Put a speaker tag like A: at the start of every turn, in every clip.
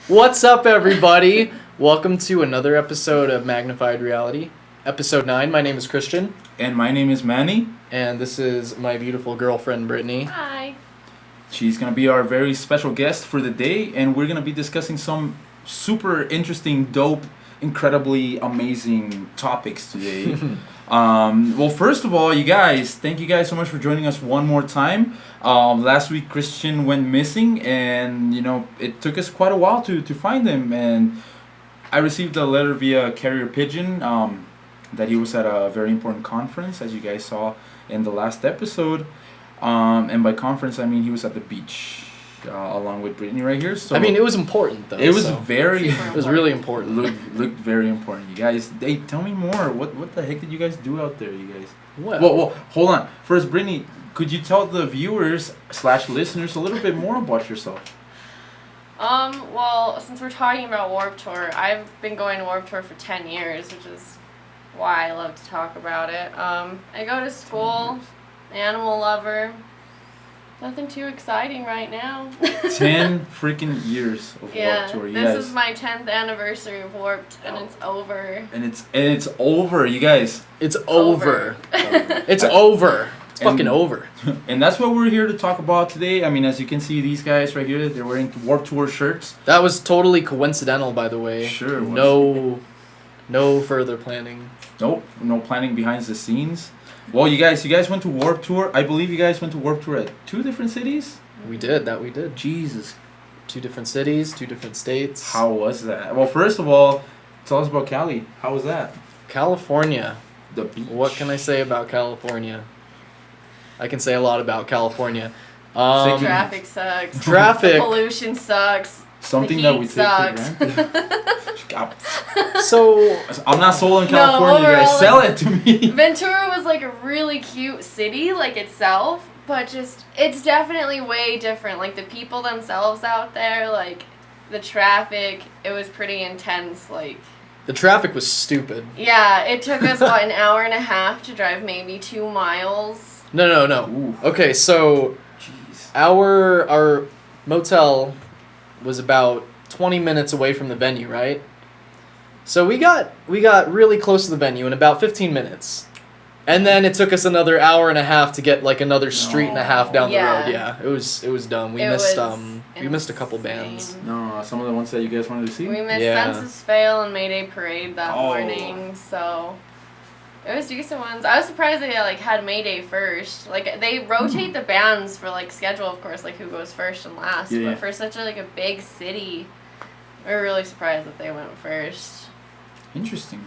A: What's up, everybody? Welcome to another episode of Magnified Reality, episode 9. My name is Christian.
B: And my name is Manny.
A: And this is my beautiful girlfriend, Brytney.
C: Hi.
B: She's going to be our very special guest for the day, and we're going to be discussing some super interesting, dope, incredibly amazing topics today. Well, first of all, thank you guys so much for joining us one more time. Last week, Christian went missing, and, it took us quite a while to find him, and I received a letter via carrier pigeon that he was at a very important conference, as you guys saw in the last episode. And by conference, I mean he was at the beach along with Brytney right here. So
A: I mean, it was important, though.
B: it was
A: it was really important.
B: looked very important. You guys, tell me more. What the heck did you guys do out there, you guys?
A: Well,
B: Hold on. First, Brytney, could you tell the viewers / listeners a little bit more about yourself?
C: Well, since we're talking about Warped Tour, I've been going to Warped Tour for 10 years, which is why I love to talk about it. I go to school, animal lover. Nothing too exciting right now.
B: 10 freaking years of Warped Tour.
C: This is my 10th anniversary of Warped, and it's over.
B: And it's over, you guys.
A: It's over. It's over. It's fucking over.
B: And that's what we're here to talk about today. I mean, as you can see, these guys right here, they're wearing Warped Tour shirts.
A: That was totally coincidental, by the way.
B: Sure. It was.
A: No further planning.
B: Nope. No planning behind the scenes. Well, you guys went to Warped Tour. I believe you guys went to Warped Tour at 2 different cities?
A: We did.
B: Jesus.
A: 2 different cities, 2 different states.
B: How was that? Well, first of all, tell us about Cali. How was that?
A: California.
B: The beach.
A: What can I say about California? I can say a lot about California.
C: Traffic sucks.
A: Traffic.
C: Pollution sucks.
B: Something
C: the
B: that
C: heat
B: we take
C: sucks.
B: for granted.
A: So
B: I'm not sold on California, you guys.
C: overall,
B: Sell it to me.
C: Ventura was like a really cute city, like itself, but just, it's definitely way different. Like the people themselves out there, like the traffic, it was pretty intense. Like,
A: the traffic was stupid.
C: yeah, it took us, an hour and a half to drive maybe 2 miles.
A: No.
B: Ooh.
A: Okay, so
B: Jeez.
A: our motel was about 20 minutes away from the venue, right? So we got really close to the venue in about 15 minutes. And then it took us another hour and a half to get like another street and a half down the road. Yeah, it was dumb. We missed a couple bands.
B: No, some of the ones that you guys wanted to see?
C: We missed Census Fail and Mayday Parade that morning, so it was decent ones. I was surprised they had Mayday first. Like they rotate the bands for schedule, of course, who goes first and last.
B: Yeah.
C: But for such a big city, we were really surprised that they went first.
B: Interesting.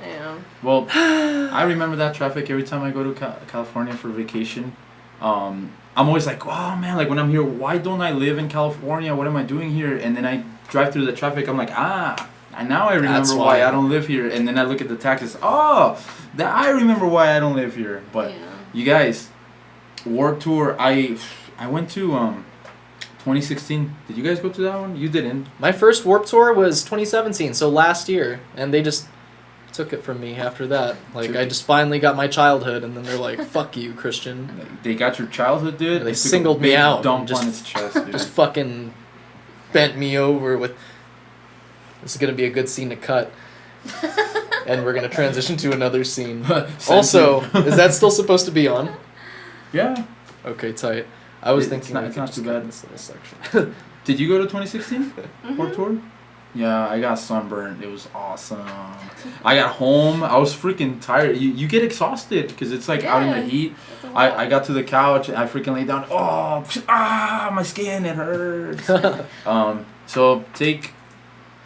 C: Yeah.
B: Well, I remember that traffic every time I go to California for vacation. I'm always like, oh man, when I'm here, why don't I live in California? What am I doing here? And then I drive through the traffic. I'm like, now I remember why I don't live here. And then I look at the taxes. I remember why I don't live here. But you guys, Warped Tour, I went to 2016. Did you guys go to that one? You didn't.
A: My first Warped Tour was 2017, so last year, and they just took it from me after that. I just finally got my childhood, and then they're like, "Fuck you, Christian."
B: They got your childhood, dude.
A: They singled me out.
B: Dump on its chest, dude.
A: Just fucking bent me over with. This is gonna be a good scene to cut. And we're gonna transition to another scene. Also, is that still supposed to be on?
B: Yeah.
A: Okay, tight. I was thinking
B: it's not too bad.
A: This little section.
B: Did you go to 2016 Warped Tour? Yeah, I got sunburned. It was awesome. I got home. I was freaking tired. You get exhausted because it's out in the heat. I got to the couch and I freaking laid down. My skin, it hurts. So take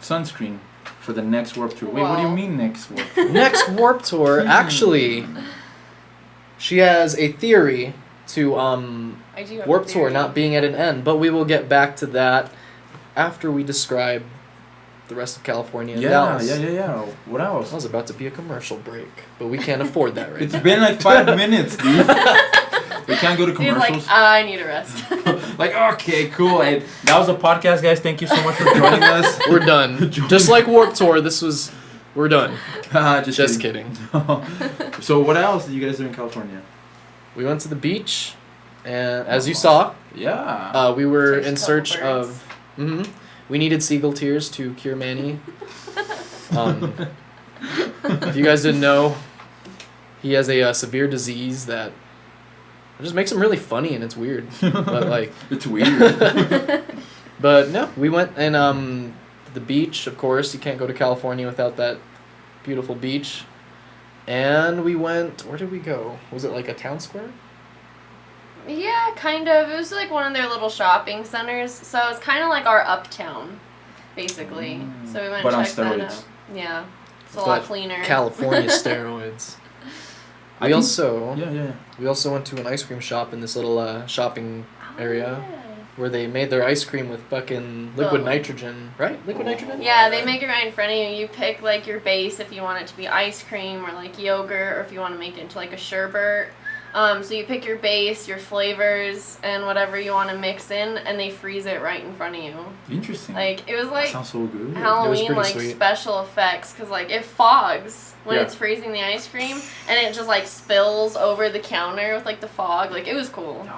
B: sunscreen for the next Warped Tour. Wait, what do you mean next Warped Tour?
A: Next Warped Tour, actually, she has a theory to Warped Tour not being at an end, but we will get back to that after we describe the rest of California and Dallas.
B: Yeah. What else?
A: That was about to be a commercial break, but we can't afford that right
B: It's
A: now.
B: been 5 minutes, dude. We can't go to commercials.
C: He's I need a rest.
B: Okay, cool. Hey, that was a podcast, guys. Thank you so much for joining us.
A: We're done. Just like Warped Tour, we're done.
B: Just
A: kidding.
B: So what else did you guys do in California?
A: We went to the beach, and as you saw,
B: Yeah.
A: we were
C: Searched
A: in
C: a
A: search
C: couple birds.
A: of. We needed seagull tears to cure Manny. If you guys didn't know, he has a severe disease that just makes him really funny, and it's weird. But like,
B: it's weird.
A: But no, we went and the beach. Of course, you can't go to California without that beautiful beach. And we went. Where did we go? Was it like a town square?
C: Yeah, kind of. It was like one of their little shopping centers. So it's kind of like our uptown, basically. So we went
B: But
C: and
B: on
C: checked that
B: steroids.
C: out. Yeah. It's a lot cleaner.
A: California steroids.
B: I
A: We
B: think-
A: also
B: Yeah.
A: we also went to an ice cream shop in this little shopping area
C: Oh,
A: where they made their ice cream with fucking liquid
C: Oh.
A: nitrogen, right? Liquid nitrogen?
C: Yeah, they make it right in front of you. You pick like your base if you want it to be ice cream or like yogurt, or if you want to make it into like a sherbet. So you pick your base, your flavors, and whatever you want to mix in, and they freeze it right in front of you.
B: Interesting.
C: Like it was
B: that
C: like
B: sounds so good.
C: Halloween
A: pretty
C: like
A: sweet.
C: special effects, because like it fogs when
B: Yeah.
C: it's freezing the ice cream, and it just like spills over the counter with like the fog. Like it was cool.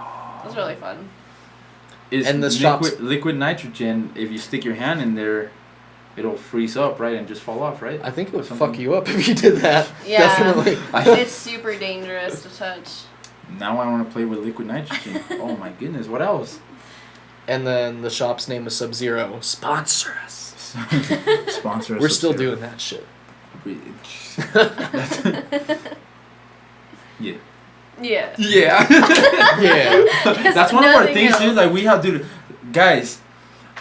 C: It was really fun.
B: Is
A: And the
B: liquid nitrogen, if you stick your hand in there, it'll freeze up, right, and just fall off, right?
A: I think it would
B: Something-
A: fuck you up if you did that.
C: Yeah.
A: Definitely.
C: It's super dangerous to touch.
B: Now I want to play with liquid nitrogen. Oh my goodness, what else?
A: And then the shop's name was Sub-Zero. Sponsor us.
B: Sponsor us.
A: We're still
B: Sub-Zero.
A: doing that shit.
B: Yeah.
C: Yeah.
B: Yeah.
A: Yeah.
B: That's one of our
C: Nothing
B: things,
C: else.
B: dude. Like we have, dude. Guys,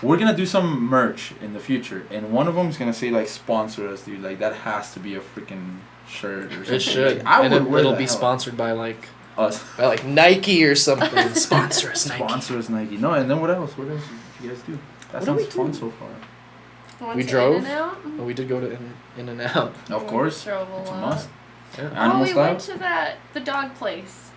B: we're gonna do some merch in the future, and one of them is gonna say like sponsor us, dude. Like that has to be a freaking shirt or something.
A: It should.
B: Like, I
A: and
B: would wear
A: it'll
B: the
A: be
B: hell
A: sponsored by like
B: us.
A: Nike or something. Sponsor us, Nike.
B: Sponsor us, Nike. No, and then what else? What else did you guys do? That
A: What did
B: sounds
A: we
B: fun
A: do?
B: so far.
C: Went
A: We
C: to
A: drove?
C: In-N-Out?
A: Oh, we did go to In and Out.
B: Of course,
C: Drove a
B: it's a
C: lot.
B: must.
A: Yeah.
C: Oh,
B: Animal
C: we
B: style.
C: went to the dog place.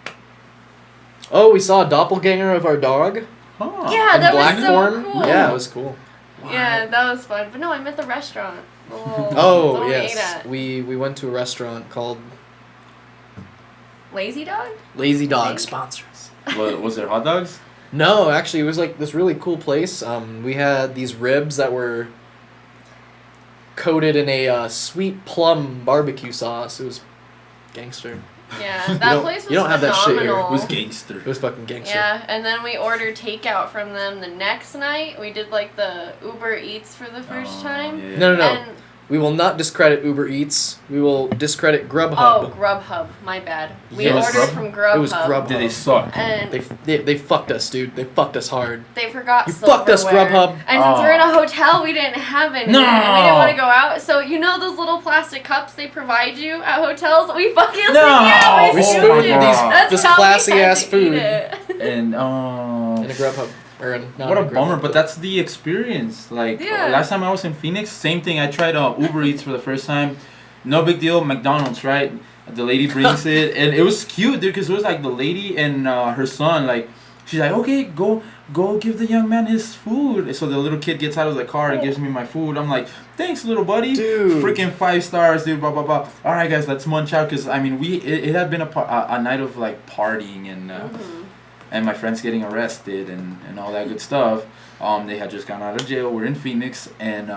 A: Oh, we saw a doppelganger of our dog.
B: Huh.
C: Yeah,
A: in
C: that
A: black
C: was so
A: form.
C: cool.
A: Yeah, it was cool.
C: Yeah, that was fun. But no, I meant the restaurant. The little,
A: Oh
C: the one we ate
A: yes,
C: at.
A: we went to a restaurant called
C: Lazy Dog?
A: Lazy Dog.
C: Thank-
A: Sponsors.
B: Was there hot dogs?
A: No, actually, it was like this really cool place. We had these ribs that were coated in a sweet plum barbecue sauce. It was gangster.
C: Yeah,
A: You
C: that
A: don't-
C: place was
A: you don't have that shit here.
C: phenomenal.
B: It was gangster.
A: It was fucking gangster.
C: Yeah, and then we ordered takeout from them the next night. We did like the Uber Eats for the first time.
B: Yeah.
A: No, no, no.
C: And
A: We will not discredit Uber Eats. We will discredit Grubhub.
C: oh, Grubhub, my bad. We
A: Yes.
C: ordered from Grubhub.
A: It was Grubhub.
B: Did they suck?
C: And
A: They fucked us, dude. They fucked us hard.
C: they forgot
A: You fucked us,
C: silverware.
A: Grubhub.
C: And since we're in a hotel, we didn't have any.
B: No.
C: And we didn't want to go out. So you know those little plastic cups they provide you at hotels? We fucking
B: No.
C: yeah, we
A: We
B: Oh
C: scooped
B: my
C: it.
B: God.
C: That's
A: this
C: how we
A: classy
C: had
A: ass
C: to
A: food.
C: eat it.
B: And
A: In a Grubhub. Or not
B: what a
A: in Grubhub,
B: bummer, but that's the experience. Like
C: Yeah.
B: last time I was in Phoenix, same thing. I tried Uber Eats for the first time. No big deal. McDonald's, right? The lady brings it, and it was cute, dude, because it was like the lady and her son. Like she's like, okay, go give the young man his food. So the little kid gets out of the car and gives me my food. I'm like, thanks, little buddy.
A: Dude.
B: Freaking 5 stars, dude. Blah blah blah. All right, guys, let's munch out, because I mean, it had been a night of like partying and. And my friends getting arrested and all that good stuff. They had just gotten out of jail. We're in Phoenix, and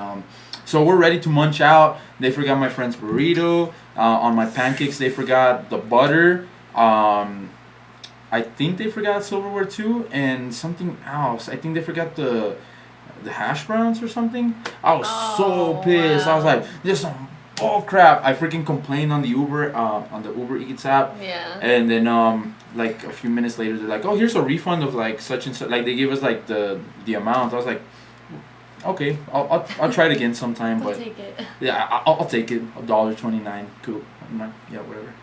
B: so we're ready to munch out. They forgot my friend's burrito. On my pancakes, they forgot the butter. I think they forgot silverware too, and something else. I think they forgot the hash browns or something. I was so pissed. I was
C: wow.
B: like, "This is some bull crap." I freaking complained on the Uber Eats app.
C: Yeah.
B: And then like a few minutes later, they're like, "Oh, here's a refund of like such and such." Like they gave us like the amount. I was like, "Okay, I'll try it again sometime."
C: I'll
B: But
C: take it.
B: yeah, I'll take it. $1.29. Cool. I'm not, yeah, whatever.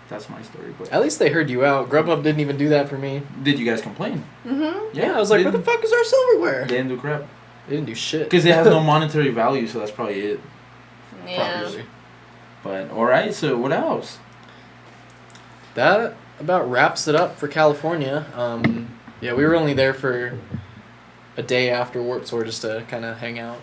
B: That's my story. But
A: At least they heard you out. Grubhub didn't even do that for me.
B: did you guys complain?
A: Yeah, I was like, where the fuck is our silverware?
B: They didn't do crap
A: They didn't do shit.
B: because it has no monetary value, so that's probably it.
C: Yeah.
A: Probably.
B: But all right, so what else?
A: That about wraps it up for California. Yeah, we were only there for a day after Warped Tour just to kind of hang out.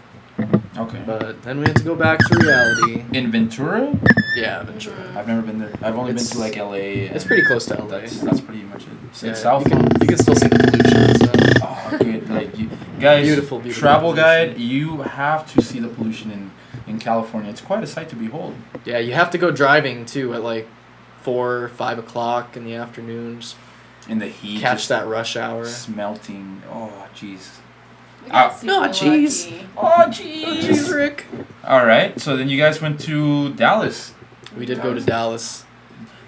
B: Okay.
A: But then we had to go back to reality.
B: In Ventura?
A: Yeah, Ventura.
B: I've never been there. I've only
A: It's-
B: been to like LA.
A: It's pretty close to LA.
B: That's pretty much it.
A: Yeah,
B: It's south.
A: You can still see the pollution and stuff.
B: Oh, good. Like Guys,
A: Beautiful, beautiful
B: travel
A: pollution.
B: guide, you have to see the pollution in California. It's quite a sight to behold.
A: Yeah, you have to go driving too at like 4, 5 o'clock in the afternoon. Just
B: In the heat.
A: catch
B: just
A: that rush hour.
B: Smelting. Oh, jeez.
C: We got super
A: no, jeez.
C: lucky.
B: Oh, jeez.
A: Jeez, Rick.
B: All right, so then you guys went to Dallas.
A: We did go to Dallas.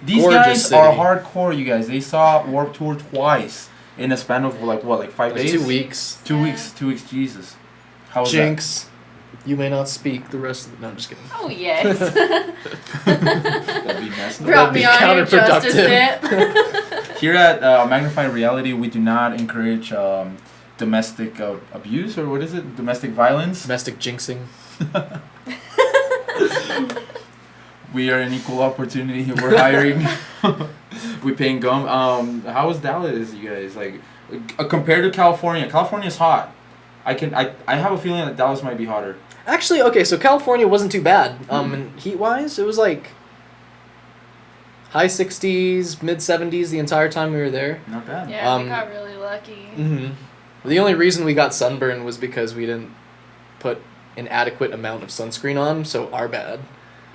B: These
A: Gorgeous
B: guys
A: city.
B: are hardcore, you guys. They saw Warped Tour twice in a span of like 5
A: Like
B: days?
A: 2 weeks.
B: 2
C: Yeah.
B: weeks, 2 weeks, Jesus. How was
A: Jinx. You may not speak the rest of the... No, I'm just kidding.
C: Oh yes.
B: that? That'd be messed up.
C: Brought
A: That'd
C: me
A: be
C: on here just to
A: counterproductive.
C: sit.
B: Here at Magnified Reality, we do not encourage domestic abuse, or what is it? Domestic violence.
A: Domestic jinxing.
B: We are an equal opportunity. We're hiring. We paying gum. How was Dallas, you guys? Like, compared to California, California's hot. I have a feeling that Dallas might be hotter.
A: Actually, okay, so California wasn't too bad. And heat-wise, it was like high 60s, mid 70s the entire time we were there.
B: Not bad.
C: Yeah, we got really lucky.
A: Mm-hmm. The only reason we got sunburn was because we didn't put an adequate amount of sunscreen on, so our bad.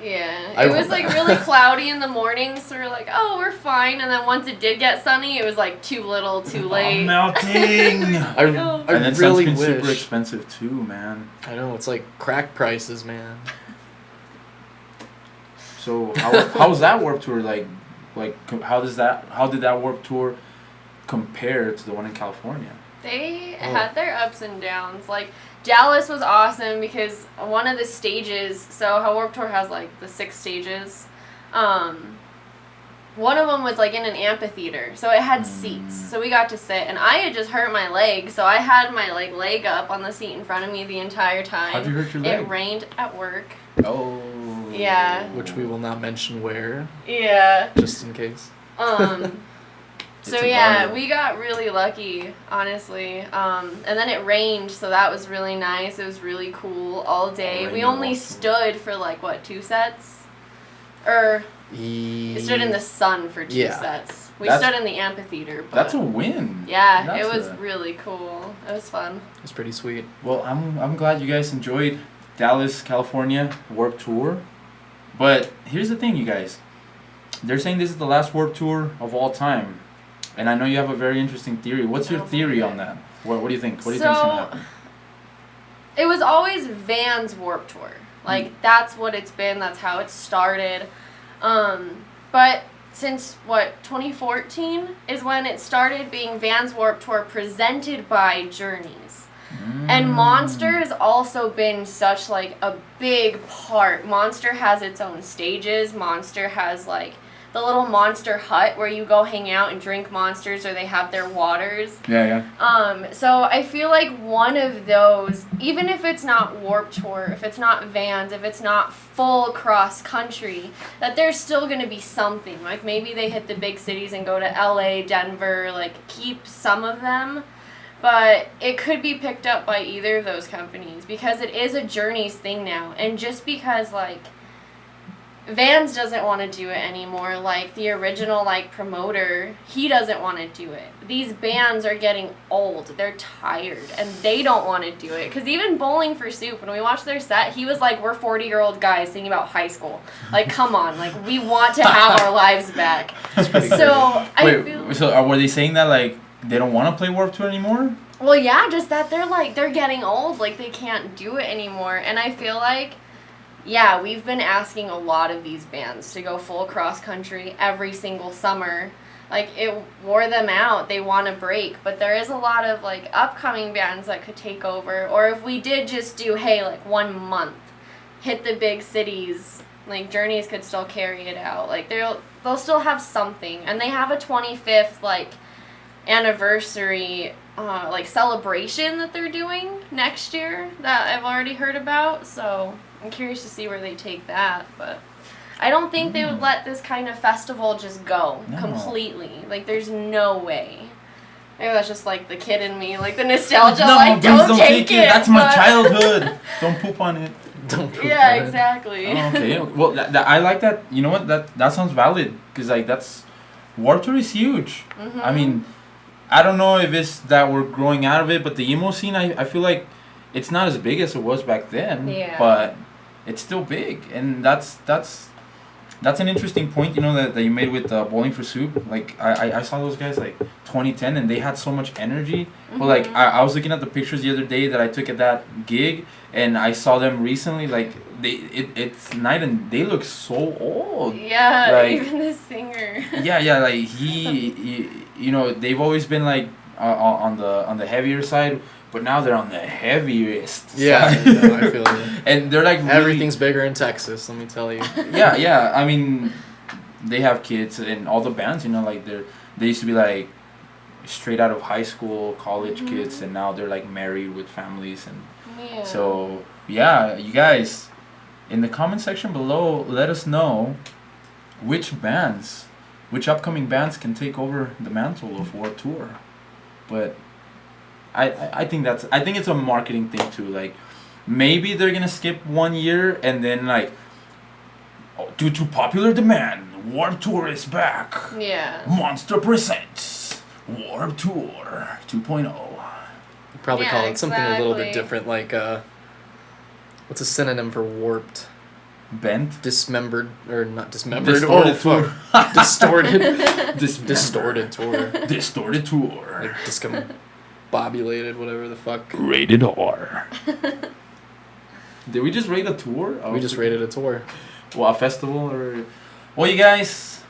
C: Yeah,
A: I
C: it was
A: won't-
C: like really cloudy in the morning, so we're like, oh, we're fine. And then once it did get sunny, it was like too little, too late.
B: I'm melting.
A: I
C: know.
B: And then
A: really
B: sunscreen's
A: wish.
B: super expensive too, man.
A: I know, it's like crack prices, man.
B: So how's that Warped Tour like? How did that Warped Tour compare to the one in California?
C: They had their ups and downs. Like, Dallas was awesome because one of the stages, so how Warped Tour has like the 6 stages, one of them was like in an amphitheater, so it had seats, so we got to sit, and I had just hurt my leg, so I had my like leg up on the seat in front of me the entire time.
B: How'd you hurt your leg?
C: It rained at work.
B: Oh.
C: Yeah.
A: Which we will not mention where,
C: Yeah.
A: just in case.
C: So
B: It's a
C: yeah,
B: bummer.
C: we got really lucky, honestly. And then it rained, so that was really nice. It was really cool all day.
B: Rainy
C: We only
B: Warped
C: stood for like 2 sets? Or we stood in the sun for 2
A: Yeah.
C: sets. We
B: That's-
C: stood in the amphitheater, but
B: That's a win.
C: yeah,
B: That's
C: it was
B: a-
C: really cool. It was fun.
A: It's pretty sweet.
B: Well, I'm glad you guys enjoyed Dallas, California Warped Tour. But here's the thing, you guys. They're saying this is the last Warped Tour of all time. And I know you have a very interesting theory. What's your
C: I don't
B: theory
C: believe
B: on
C: it.
B: that? What do you think? What do you think's gonna happen?
C: It was always Vans Warped Tour. Like, that's what it's been. That's how it started. But since, 2014 is when it started being Vans Warped Tour presented by Journeys. And Monster has also been such, like, a big part. Monster has its own stages. Monster has, like, the little Monster hut where you go hang out and drink Monsters, or they have their waters.
B: Yeah.
C: So I feel like one of those, even if it's not Warped Tour, if it's not Vans, if it's not full cross country, that there's still going to be something. Like, maybe they hit the big cities and go to LA, Denver, like, keep some of them. But it could be picked up by either of those companies because it is a Journeys thing now. And just because, like, Vans doesn't want to do it anymore, like, the original, like, promoter, he doesn't want to do it. These bands are getting old. They're tired. And they don't want to do it. Because even Bowling for Soup, when we watched their set, he was like, we're 40-year-old guys thinking about high school. Like, come on. Like, we want to have our lives back. So,
B: Wait, so were they saying that, like, they don't want to play Warped Tour anymore?
C: Well, yeah, just that they're getting old, like they can't do it anymore. And I feel like, yeah, we've been asking a lot of these bands to go full cross country every single summer. Like, it wore them out. They want a break. But there is a lot of, like, upcoming bands that could take over. Or if we did just do, hey, like, 1 month, hit the big cities, like, Journeys could still carry it out. Like, they'll still have something. And they have a 25th, like, anniversary like celebration that they're doing next year that I've already heard about, so I'm curious to see where they take that. But I don't think they would let this kind of festival just go completely. Like, there's no way. Maybe that's just like the kid in me, like the nostalgia,
B: No,
C: like
B: please
C: don't take it.
B: That's my
C: but-
B: childhood. Don't poop on it.
A: Don't poop
C: Yeah,
A: on it.
C: exactly.
B: Oh, okay. Well, I like that. You know what? That sounds valid because, like, that's Warped Tour is huge.
C: Mhm.
B: I mean, I don't know if it's that we're growing out of it, but the emo scene, I feel like it's not as big as it was back then.
C: Yeah.
B: But it's still big, and that's an interesting point, that you made with Bowling for Soup. Like, I saw those guys, like, 2010, and they had so much energy. Well, like, I was looking at the pictures the other day that I took at that gig, and I saw them recently. Like, it's night and they look so old.
C: Yeah,
B: like,
C: even the singer.
B: Yeah, like, he they've always been, like, on the heavier side, but now they're on the heaviest side.
A: No, I feel you.
B: And they're, like, really,
A: everything's bigger in Texas, let me tell you.
B: Yeah. I mean, they have kids, and all the bands, like, they used to be, like, straight out of high school, college kids, and now they're, like, married with families. And
C: Yeah.
B: so, yeah, you guys, in the comment section below, let us know which upcoming bands can take over the mantle of Warped Tour. But I think it's a marketing thing too. Like, maybe they're gonna skip 1 year, and then, like, due to popular demand, Warped Tour is back.
C: Yeah.
B: Monster presents Warped Tour 2.0.
A: Probably call it something a little bit
C: exactly.
A: different, like what's a synonym for warped?
B: Bent.
A: Dismembered, or not dismembered.
B: Distorted
A: fuck. Distorted.
B: Distorted
A: tour.
B: Distorted tour.
A: Like discombobulated, whatever the fuck.
B: Rated R. Did we just rate a tour?
A: We just rated a tour.
B: Well, a festival or... Well, you guys,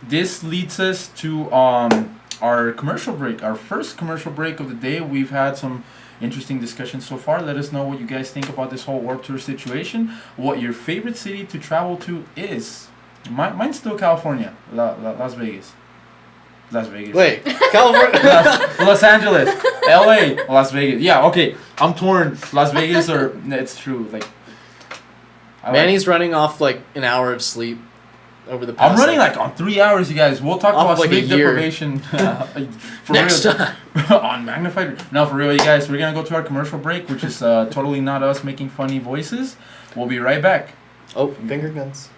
B: this leads us to our commercial break. Our first commercial break of the day. We've had some interesting discussions so far. Let us know what you guys think about this whole Warped Tour situation. What your favorite city to travel to is. Mine's still California. Las Vegas. Las Vegas.
A: Wait, California?
B: Los Angeles. LA. Las Vegas. Yeah, okay. I'm torn. Las Vegas or... It's true. Like...
A: Manny's running off like an hour of sleep over the past.
B: I'm running like on 3 hours, you guys. We'll talk about
A: like
B: sleep
A: a year.
B: deprivation for
A: Next
B: real.
A: time.
B: On Magnified. No, for real, you guys. We're gonna go to our commercial break, which is totally not us making funny voices. We'll be right back.
A: Oh, finger guns.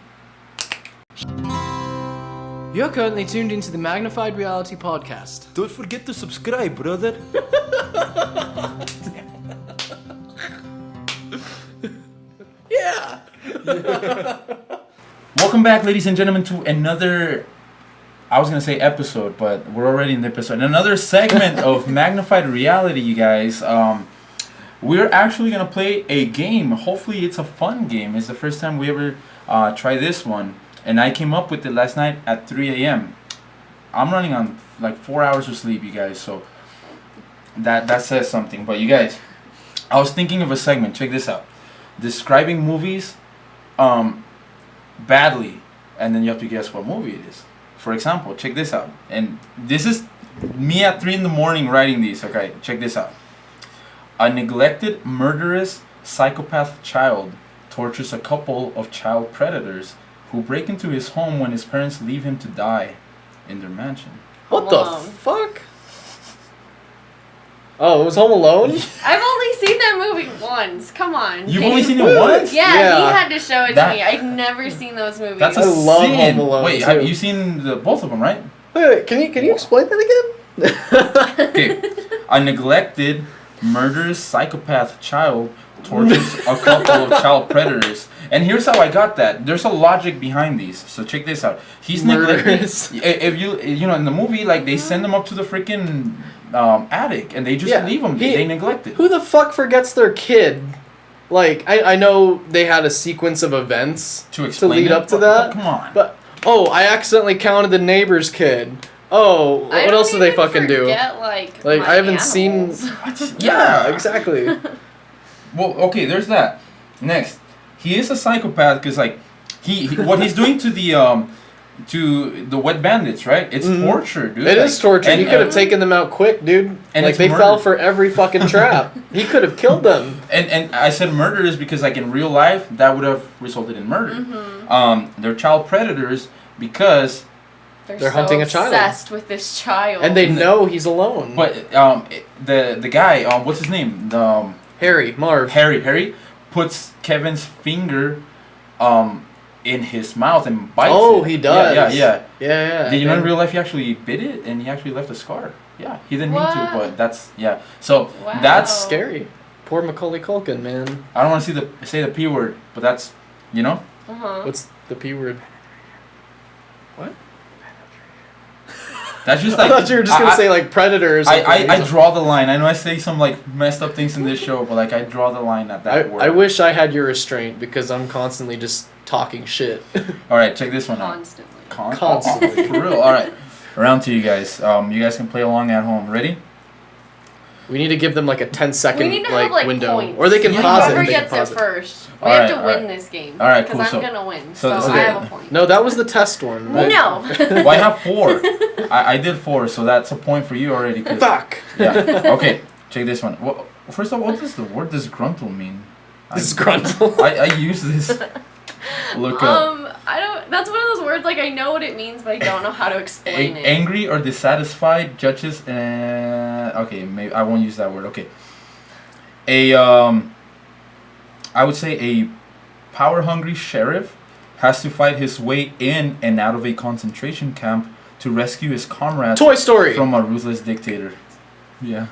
A: You're currently tuned into the Magnified Reality Podcast.
D: Don't forget to subscribe, brother.
A: Yeah.
B: Welcome back, ladies and gentlemen, to another... I was gonna say episode, but we're already in the episode. Another segment of Magnified Reality, you guys. We're actually gonna play a game. Hopefully, it's a fun game. It's the first time we ever try this one, and I came up with it last night at 3 a.m. I'm running on like 4 hours of sleep, you guys. So that says something. But you guys, I was thinking of a segment. Check this out. Describing movies badly, and then you have to guess what movie it is. For example, check this out. And this is me at 3 in the morning writing these. Okay, check this out. A neglected, murderous, psychopath child tortures a couple of child predators who break into his home when his parents leave him to die in their mansion.
A: What
C: Home
A: the
C: Alone.
A: fuck? Oh, it was Home Alone?
C: I've only seen that movie once. Come on.
B: You've only seen it once?
C: Yeah,
A: Yeah.
C: he had to show it
B: That-
C: to me. I've never seen those movies.
B: That's a
A: I love
B: sin.
A: Home Alone,
B: Wait,
A: too.
B: have you seen both of them, right?
A: Wait, can you explain that again?
B: Okay. A neglected, murderous psychopath child tortures a couple of child predators. And here's how I got that. There's a logic behind these. So check this out. He's
A: Murderous.
B: neglected. If you know, in the movie, like, they send them up to the freaking attic and they just
A: Yeah,
B: leave them.
A: he-
B: They neglect it.
A: Who the fuck forgets their kid? Like, I know they had a sequence of events
B: To explain
A: lead
B: it?
A: up to
B: But-
A: that.
B: but come on.
A: But, oh, I accidentally counted the neighbor's kid. Oh,
C: I
A: what
C: don't
A: else do they
C: even
A: fucking do?
C: forget, Like
A: Like,
C: my
A: I haven't
C: animals.
A: seen...
B: Yeah.
A: Yeah, exactly.
B: Well, okay, there's that. Next, he is a psychopath because, like, he what he's doing to the wet bandits, right? It's torture, dude.
A: It
B: Like,
A: is torture.
B: and,
A: He could have taken them out quick, dude.
B: and
A: Like,
B: it's
A: they
B: murder.
A: fell for every fucking trap. He could have killed them.
B: And I said murderers because, like, in real life, that would have resulted in murder. They're child predators because,
C: They're
A: They're
C: so
A: hunting a child.
C: obsessed with this child.
A: And they know he's alone.
B: but the guy, what's his name? The
A: Harry, Marv.
B: Harry puts Kevin's finger in his mouth and bites
A: Oh,
B: it.
A: he does.
B: Yeah.
A: Yeah.
B: Did you know in
A: and-
B: real life he actually bit it and he actually left a scar? Yeah, he didn't mean to,
C: What?
B: but that's yeah. So
C: Wow.
B: that's
A: Scary. Poor Macaulay Culkin, man.
B: I don't want to say the P word, but that's you know.
C: Uh-huh.
A: What's the P word? What?
B: That's just
A: I
B: like
A: thought you were just gonna say like Predator or something.
B: I draw the line. I know I say some like messed up things in this show, but like I draw the line at that word.
A: I wish I had your restraint because I'm constantly just talking shit.
B: All right, check this one out.
C: Constantly.
A: Constantly.
B: For real. All right, around to you guys. You guys can play along at home. Ready?
A: We need to give them like a 10-second
C: We need to have like
A: window,
C: points.
A: or they can
B: Yeah.
A: pause it.
C: Whoever
A: and they can
C: gets
A: pause
C: it
A: it.
C: first. We
B: Alright,
C: have to win
B: alright.
C: this game.
B: Alright,
C: Because
B: cool,
C: I'm
B: so-
C: gonna win.
B: so-
C: So,
B: so-
C: I have a point.
A: No, that was the test one. Right?
C: No.
B: Well, I have 4. I did 4, so that's a point for you already. 'Cause-
A: Fuck.
B: Yeah. Okay. Check this one. Well, first of all, what does the word disgruntled mean?
A: Disgruntled.
B: I use this. Look up.
C: I don't. That's one of those words. Like I know what it means, but I don't know how to explain it.
B: Angry or dissatisfied judges. Okay, maybe I won't use that word. Okay. I would say a power-hungry sheriff has to fight his way in and out of a concentration camp to rescue his comrades
A: Toy Story.
B: from a ruthless dictator. Yeah.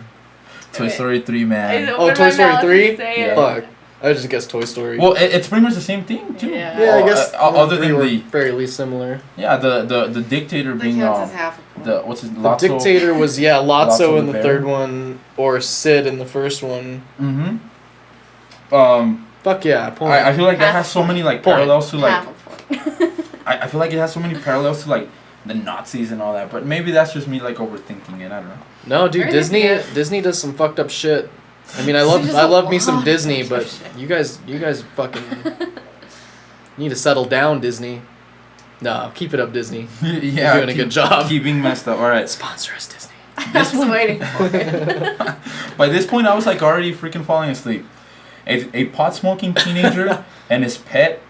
B: Toy
C: Okay.
B: Story 3,
C: I
B: man.
C: opened
A: Oh,
C: my
A: Toy Story
C: mouth to
A: 3?
C: say
B: Yeah.
C: it.
A: Fuck. I just guessed Toy Story.
B: Well, it's pretty much the same thing too.
C: Yeah.
A: yeah, I guess
B: other
A: they
B: than
A: were
B: the
A: fairly similar.
B: the dictator
C: That
B: being
C: counts as half a point.
B: the what's his
A: The
B: Lotso.
A: dictator was Lotso
B: Lotso
A: in
B: the
A: the
B: bear.
A: third one, or Sid in the first one.
B: Mm-hmm.
A: Fuck yeah, point.
B: I feel like that
C: Half
B: has
C: a
B: so
C: point.
B: many like
A: Point.
B: parallels to like
C: half a point.
B: I feel like it has so many parallels to like the Nazis and all that, but maybe that's just me like overthinking it. I don't know.
A: No, dude,
C: Very
A: Disney
C: good.
A: Disney does some fucked up shit. I mean, I
C: Disney does
A: love
C: a
A: me some
C: lot of
A: Disney,
C: fucked up
A: but
C: shit.
A: you guys fucking need to settle down, Disney. No, keep it up, Disney.
B: Yeah,
A: You're doing a good job.
B: Keeping messed up. All right.
A: Sponsor us, Disney.
C: I was waiting for it.
B: By this point, I was like already freaking falling asleep. A pot smoking teenager and his pet.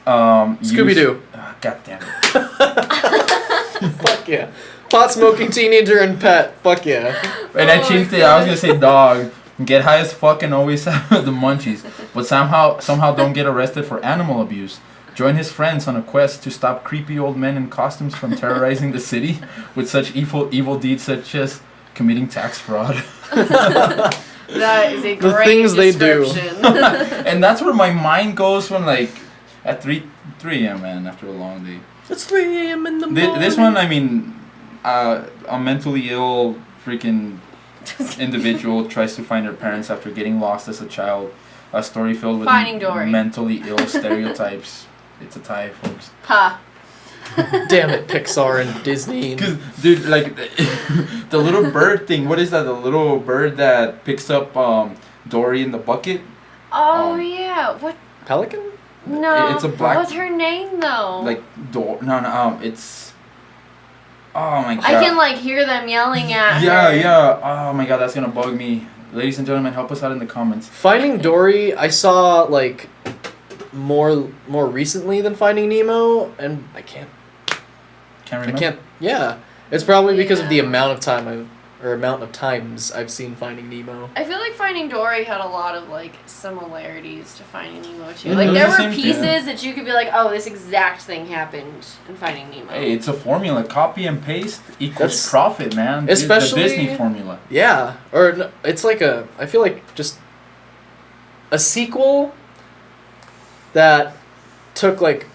A: Scooby Doo.
B: God damn it.
A: Fuck yeah. Pot smoking teenager and pet. Fuck yeah.
B: And I
C: Oh
B: changed
C: my
B: it. I was
C: God.
B: gonna say dog. Get high as fuck and always have the munchies, but somehow don't get arrested for animal abuse. Join his friends on a quest to stop creepy old men in costumes from terrorizing the city with such evil deeds such as committing tax fraud.
C: That is a
A: The
C: great
A: things they do.
C: description.
B: And that's where my mind goes when like at 3 a.m. man after a long day.
A: It's 3 a.m. in the morning.
B: This one, I mean, a mentally ill freaking individual tries to find her parents after getting lost as a child. A story filled with
C: Finding Dory.
B: mentally ill stereotypes. It's a tie, folks.
C: Ha.
A: Damn it, Pixar and Disney.
B: Cause, dude, like the little bird thing. What is that? The little bird that picks up Dory in the bucket.
C: Oh yeah. What?
A: Pelican?
C: No.
B: It's a black-
C: What was her name though?
B: Like it's. Oh my god.
C: I can like hear them yelling at
B: Yeah,
C: her.
B: yeah. Oh my god, that's gonna bug me. Ladies and gentlemen, help us out in the comments.
A: Finding Dory, I saw like more recently than Finding Nemo, and I can't. Yeah, it's probably because of the
C: Yeah.
A: amount of times I've seen Finding Nemo.
C: I feel like Finding Dory had a lot of like similarities to Finding Nemo too.
B: Mhm.
C: Like
B: It
C: there
B: was the
C: were
B: same
C: pieces
B: thing.
C: that you could be like, oh, this exact thing happened in Finding Nemo.
B: Hey, it's a formula. Copy and paste equals
A: That's-
B: profit, man.
A: especially-
B: the Disney formula.
A: Yeah, or it's like I feel like just a sequel that took like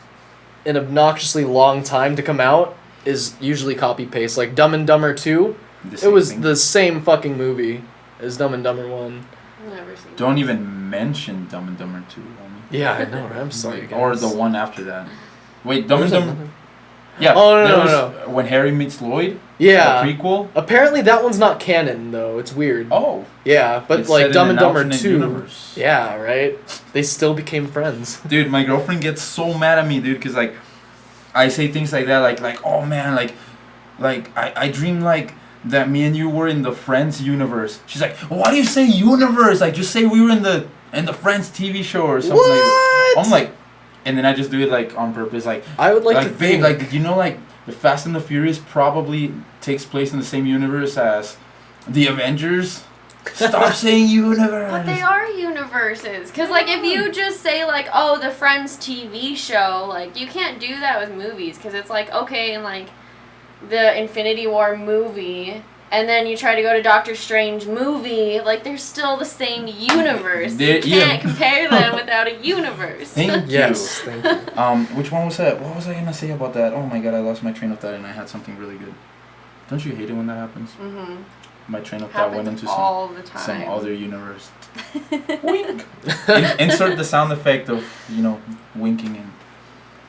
A: an obnoxiously long time to come out is usually copy paste. Like Dumb and Dumber 2,
B: The
A: it
B: same
A: was
B: thing.
A: the same fucking movie as Dumb and Dumber 1.
C: Never seen.
B: Don't even mention Dumb and Dumber 2, homie.
A: Yeah, I know, right? I'm sorry, guys.
B: Or the one after that. Wait, Dumb and
A: There's
B: Dumber.
A: another-
B: Yeah.
A: Oh, no,
B: there
A: no,
B: was When Harry Meets Lloyd.
A: Yeah.
B: The prequel.
A: Apparently that one's not canon though. It's weird.
B: Oh.
A: Yeah, but
B: It's
A: like
B: set in
A: Dumb
B: an
A: and Dumber
B: alternate
A: 2.
B: universe.
A: Yeah, right? They still became friends.
B: Dude, my girlfriend gets so mad at me, dude, because like I say things like that, like oh man, like I dream like that me and you were in the Friends universe. She's like, why do you say universe? Like just say we were in the Friends TV show or something.
A: What?
B: Like, I'm like, and then I just do it like on purpose, like
A: I would like to
B: babe,
A: think
B: like you know, like the Fast and the Furious probably takes place in the same universe as the Avengers. Stop saying universe.
C: But they are universes. Because, like, if you just say, like, oh, the Friends TV show, like, you can't do that with movies. Because it's like, okay, in, like, the Infinity War movie, and then you try to go to Doctor Strange movie, like they're still the same universe. You can't compare them without a universe.
B: Thank you.
A: Yes, thank you.
B: Which one was that? What was I gonna say about that? Oh my god, I lost my train of thought and I had something really good. Don't you hate it when that happens?
C: Mm-hmm.
B: My train of thought went into
C: all the time.
B: some other universe. Wink. Insert the sound effect of winking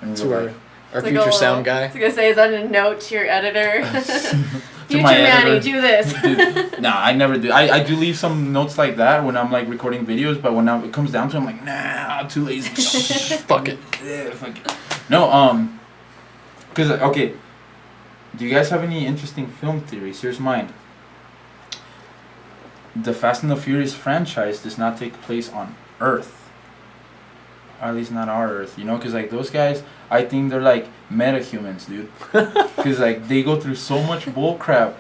B: and
A: To our
C: It's like
A: future sound guy.
C: I was gonna say, is that a note to your editor?
B: To
C: Future
B: my
C: Manny,
B: editor.
C: do this.
B: Dude, nah, I never do. I do leave some notes like that when I'm like recording videos, but when it comes down to it, I'm like, nah, I'm too lazy.
A: Fuck it.
B: Yeah, fuck it. No, because okay, do you guys have any interesting film theories? Here's mine. The Fast and the Furious franchise does not take place on Earth. Or at least not our Earth, because like those guys, I think they're like meta-humans, dude. Because like they go through so much bull crap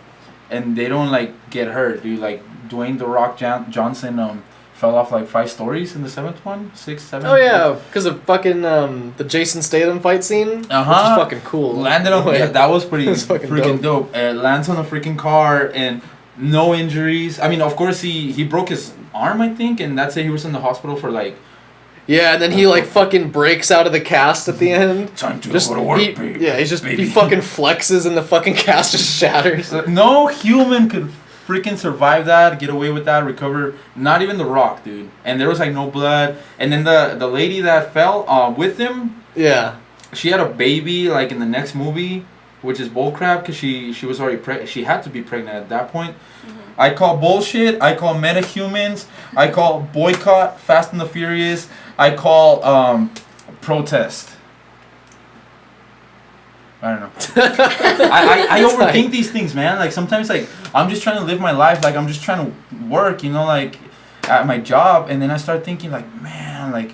B: and they don't like get hurt, dude. Like Dwayne "The Rock" Johnson fell off like 5 stories in the 7th one, 6th, 7th.
A: Oh yeah, because of fucking the Jason Statham fight scene. Which is fucking cool.
B: Landed on that was pretty
A: That's fucking
B: freaking dope. Lands on a freaking car and no injuries. I mean, of course he broke his arm, I think, and that's it. He was in the hospital for like.
A: Yeah, and then he like fucking breaks out of the cast at the end.
B: Time to go to work, baby.
A: Yeah, he
B: baby.
A: fucking flexes and the fucking cast just shatters.
B: No human could freaking survive that, get away with that, recover. Not even The Rock, dude. And there was like no blood. And then the lady that fell with him.
A: Yeah.
B: She had a baby like in the next movie, which is bullcrap because she was already she had to be pregnant at that point. Mm-hmm. I call bullshit. I call metahumans. I call boycott Fast and the Furious. I call protest. I don't know. I overthink these things, man. Like sometimes, like I'm just trying to live my life. Like I'm just trying to work, like at my job, and then I start thinking, like, man, like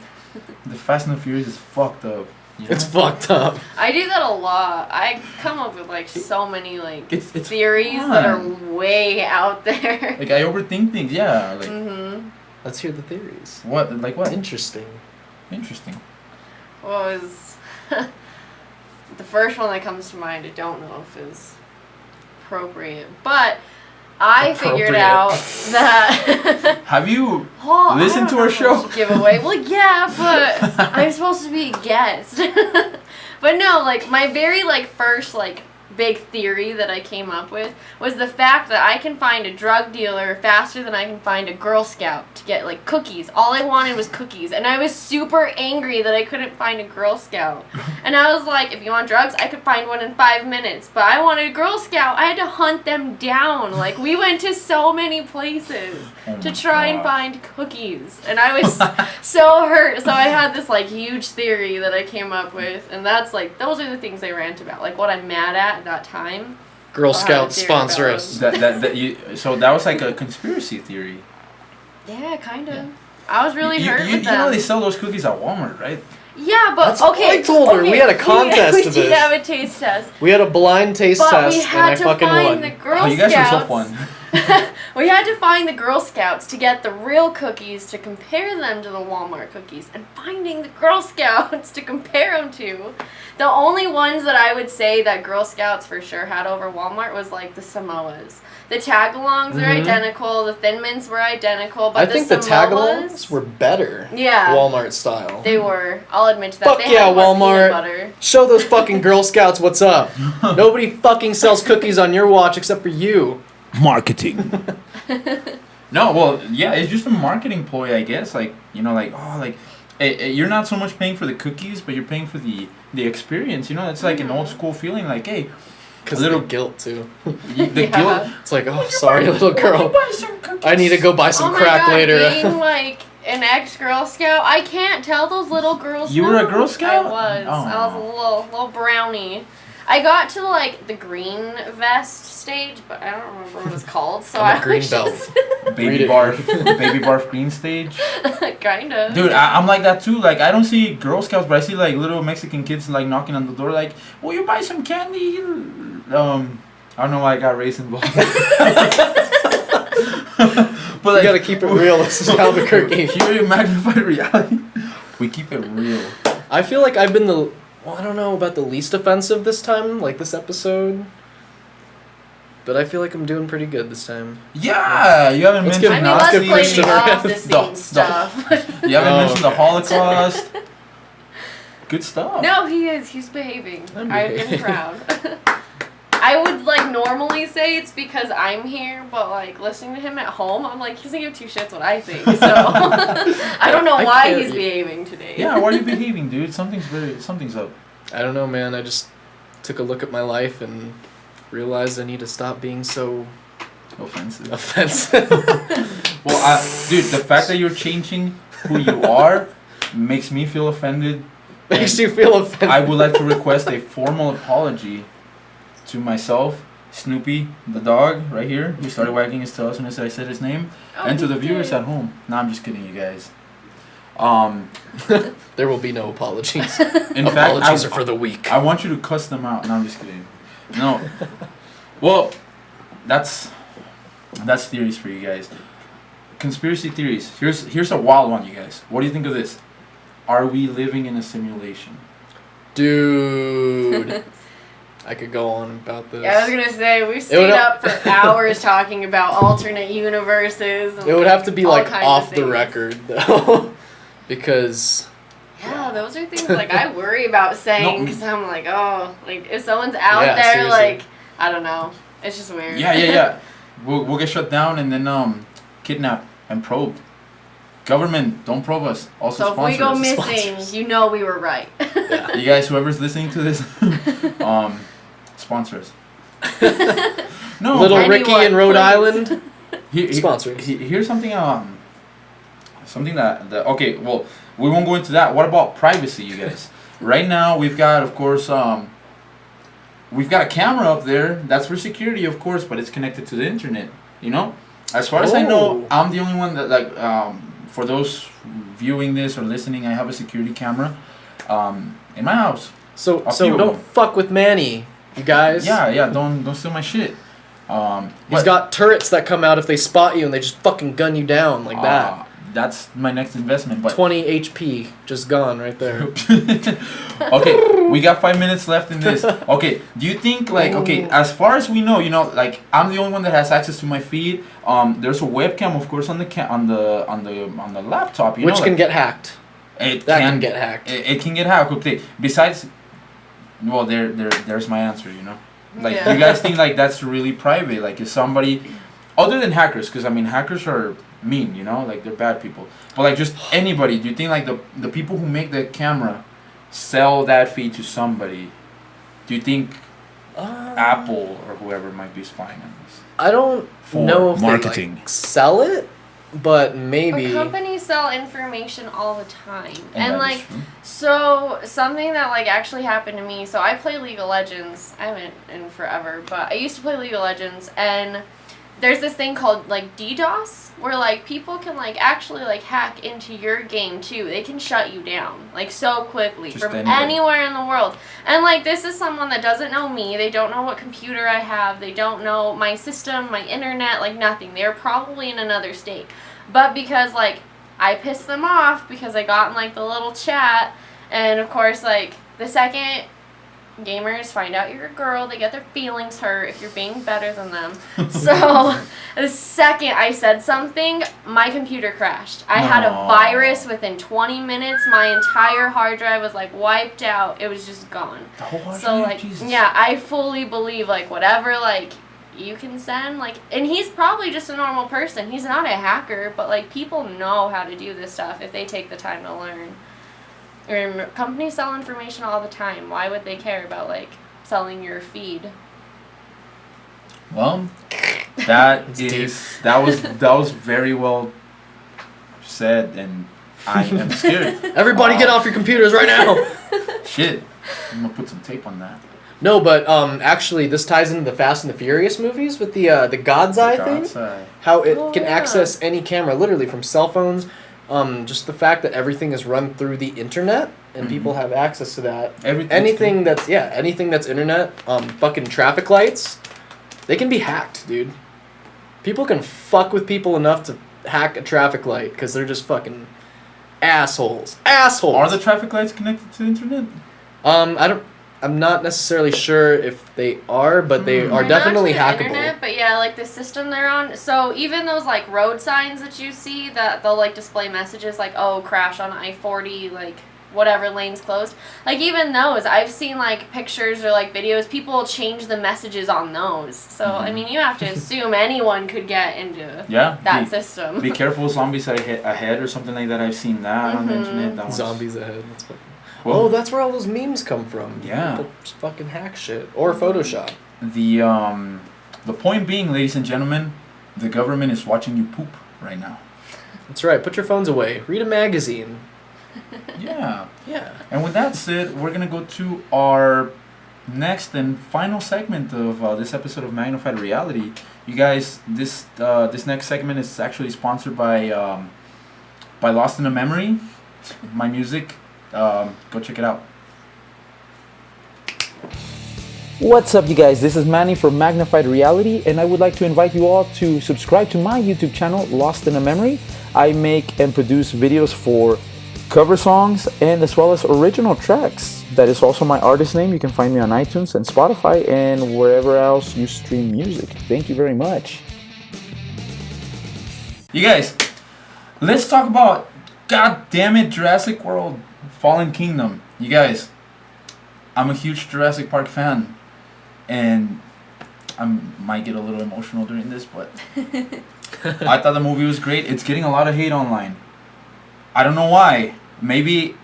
B: the Fast and the Furious is fucked up.
A: It's fucked up.
C: I do that a lot. I come up with like so many like
B: it's
C: theories
B: fun.
C: that are way out there.
B: Like I overthink things. Yeah. Like.
C: Mm-hmm.
A: Let's hear the theories.
B: What? Like what?
A: Interesting.
C: What was the first one that comes to mind? I don't know if is appropriate, but I figured out that.
B: Have you
C: Oh,
B: listened to our show?
C: Give away. Well, yeah, but I'm supposed to be a guest. But no, like my very like first like big theory that I came up with was the fact that I can find a drug dealer faster than I can find a Girl Scout to get like cookies. All I wanted was cookies, and I was super angry that I couldn't find a Girl Scout. And I was like, if you want drugs, I could find one in 5 minutes, but I wanted a Girl Scout. I had to hunt them down. Like we went to so many places to try and find cookies, and I was so hurt. So I had this like huge theory that I came up with, and that's like those are the things I rant about, like what I'm mad at that time.
A: Girl Scouts sponsor us.
B: So that was like a conspiracy theory.
C: Yeah, kind of. Yeah. I was really hurt with them.
B: You know they sell those cookies at Walmart, right?
C: Yeah, but
A: That's okay. I told her we had a contest
C: we
A: of
C: did
A: this.
C: have a taste test.
A: We had a blind taste
C: but
A: test,
C: we had
A: and I
C: to
A: fucking
C: find
A: won.
C: The Girl
B: you guys
C: Scouts.
B: are so fun.
C: We had to find the Girl Scouts to get the real cookies to compare them to the Walmart cookies, and finding the Girl Scouts to compare them to. The only ones that I would say that Girl Scouts for sure had over Walmart was like the Samoas. The Tagalongs are identical. The Thin Mints were identical, but
A: I think the Tagalongs were better.
C: Yeah,
A: Walmart style.
C: They were. I'll admit to that.
A: Fuck
C: they
A: yeah,
C: had more
A: Walmart.
C: peanut butter.
A: Show those fucking Girl Scouts what's up. Nobody fucking sells cookies on your watch except for you.
D: Marketing.
B: No, well, yeah, it's just a marketing ploy, I guess. Like, you're not so much paying for the cookies, but you're paying for the experience. It's like an old school feeling. Like, hey,
A: because little guilt too.
B: The guilt.
A: It's like, oh, sorry, little girl. I need to go buy some crack later.
C: Being like an ex-Girl Scout, I can't tell those little girls.
B: You were a Girl Scout?
C: I was.
B: Oh.
C: I was a little brownie. I got to like the green vest stage, but I don't remember what it was called. So
A: I'm a
C: I
A: green
C: was
A: belt.
C: just
B: Baby barf green stage.
C: kind of.
B: Dude, I'm like that too. Like, I don't see Girl Scouts, but I see like little Mexican kids like knocking on the door, like, "Will you buy some candy?" I don't know why I got race involved. But
A: you gotta keep it real. This is Albuquerque.
B: Here in Magnified Reality, we keep it real.
A: I feel like I've been I don't know about the least offensive this time, like this episode. but I feel like I'm doing pretty good this time.
B: Yeah, you haven't
A: Let's
B: mentioned
A: give-
C: I mean, let's
A: Nazi.
C: play
A: Let's
C: the
A: give
C: off the
B: Christian.
C: scene stuff.
B: You haven't mentioned the
A: okay.
B: Holocaust. Good stuff.
C: No, he is. He's behaving.
A: I'm
C: I've been
A: behaving.
C: proud. I would like normally say it's because I'm here, but like listening to him at home, I'm like, he doesn't give two shits what I think. So I don't know
A: I
C: why
A: can't-
C: he's behaving today.
B: Yeah, why are you behaving, dude? Something's up.
A: I don't know, man. I just took a look at my life and realized I need to stop being so
B: Offensive.
A: offensive.
B: Well, dude, the fact that you're changing who you are makes me feel offended.
A: Makes you feel offended.
B: I would like to request a formal apology to myself, Snoopy, the dog, right here, who started wagging his tail as soon as I said his name,
C: Oh,
B: and to
C: he
B: the viewers
C: did.
B: at home. No, I'm just kidding, you guys.
A: There will be no apologies.
B: In fact,
A: Apologies are for the weak.
B: I want you to cuss them out. No, I'm just kidding. No. Well, that's theories for you guys. Conspiracy theories. Here's a wild one, you guys. What do you think of this? Are we living in a simulation?
A: Dude. I could go on about this.
C: Yeah, I was gonna say we've
A: would
C: stayed
A: have-
C: up for hours talking about alternate universes. And
A: It would have to be
C: all
A: like
C: kinds of
A: off the
C: things.
A: record though. Because
C: Yeah, those are things like I worry about saying
B: No.
C: because I'm like, oh, like if someone's out
A: Yeah,
C: there,
A: seriously.
C: like I don't know, it's just weird.
B: Yeah. We'll get shut down and then kidnapped and probed. Government, don't probe us. Also
C: So if we
B: sponsor
C: go
B: us.
C: missing,
A: Sponsors.
C: you know we were right.
A: yeah.
B: You guys, whoever's listening to this, sponsor us. No,
A: Little
B: but
A: Ricky
C: Anyone,
A: in Rhode
C: please.
A: Island.
B: sponsors. Here's something something that okay, well, we won't go into that. What about privacy, you guys? Right now we've got, of course, we've got a camera up there. That's for security, of course, but it's connected to the internet. You know, as far as I know,
A: Oh.
B: I'm the only one that for those viewing this or listening, I have a security camera in my house.
A: So
B: A few of
A: don't
B: them.
A: fuck with Manny, you guys.
B: Yeah, don't steal my shit.
A: He's
B: but-
A: got turrets that come out if they spot you and they just fucking gun you down like that.
B: That's my next investment. But
A: 20 HP just gone right there.
B: okay, we got 5 minutes left in this. Okay, do you think as far as we know, like I'm the only one that has access to my feed. There's a webcam, of course, on the laptop.
A: Which can get hacked.
B: It
A: That can get hacked.
B: It can get hacked. Okay. Besides, well, there's my answer. Like
C: Yeah.
B: you guys think like that's really private? Like if somebody, other than hackers, because I mean hackers are mean. Like they're bad people. But like just anybody. Do you think like the people who make the camera sell that feed to somebody? Do you think Apple or whoever might be spying on this?
A: I don't
B: For
A: know if
B: marketing.
A: they like, sell it, but maybe.
C: But companies sell information all the time. And
B: that is
C: like,
B: true.
C: so something that like actually happened to me. So I play League of Legends. I haven't in forever, but I used to play League of Legends, and there's this thing called like DDoS, where like people can like actually like hack into your game too. They can shut you down like so quickly
B: Just
C: from
B: anybody.
C: anywhere in the world. And like this is someone that doesn't know me. They don't know what computer I have. They don't know my system, my internet, like nothing. They're probably in another state. But because like I pissed them off because I got in like the little chat, and of course like the second gamers find out you're a girl, they get their feelings hurt if you're being better than them. So the second I said something, my computer crashed. I had a
B: Aw.
C: virus within 20 minutes. My entire hard drive was like wiped out. It was just gone.
B: The whole hard
C: So
B: drive?
C: like
B: Jesus.
C: yeah, I fully believe like whatever like you can send like, and he's probably just a normal person. He's not a hacker, but like people know how to do this stuff if they take the time to learn. Companies sell information all the time. Why would they care about like selling your feed?
B: Well, that was very well said, and I am scared.
A: Everybody get off your computers right now!
B: Shit, I'm gonna put some tape on that.
A: No, but actually, this ties into the Fast and the Furious movies with the God's Eye thing.
B: God's eye.
A: How it
C: Oh,
A: can
C: yeah.
A: access any camera, literally from cell phones. Just the fact that everything is run through the internet and people have access to that.
B: Everything's
A: Anything that's internet, fucking traffic lights, they can be hacked, dude. People can fuck with people enough to hack a traffic light because they're just fucking assholes. Assholes.
B: Are the traffic lights connected to the internet?
A: I don't. I'm not necessarily sure if they are, but they are
C: They're
A: definitely
C: not to the
A: hackable.
C: internet, but yeah, like the system they're on. So even those like road signs that you see that they'll like display messages like, oh, crash on I-40, like whatever lane's closed. Like even those, I've seen like pictures or like videos. People change the messages on those. So I mean, you have to assume anyone could get into that system.
B: Be careful, zombies ahead or something like that. I've seen that on the internet. That
A: Zombies ahead. That's fucking...
B: Well,
A: oh, that's where all those memes come from.
B: Yeah.
A: People just fucking hack shit or Photoshop.
B: The point being, ladies and gentlemen, the government is watching you poop right now.
A: That's right. Put your phones away. Read a magazine.
B: Yeah.
A: Yeah.
B: And with that said, we're gonna go to our next and final segment of this episode of Magnified Reality. You guys, this next segment is actually sponsored by Lost in a Memory, my music. Go check it out.
E: What's up, you guys? This is Manny from Magnified Reality, and I would like to invite you all to subscribe to my YouTube channel, Lost in a Memory. I make and produce videos for cover songs and as well as original tracks. That is also my artist name. You can find me on iTunes and Spotify and wherever else you stream music. Thank you very much.
B: You guys, let's talk about, God damn it, Jurassic World Fallen Kingdom. You guys, I'm a huge Jurassic Park fan, and I might get a little emotional during this, but I thought the movie was great. It's getting a lot of hate online. I don't know why. Maybe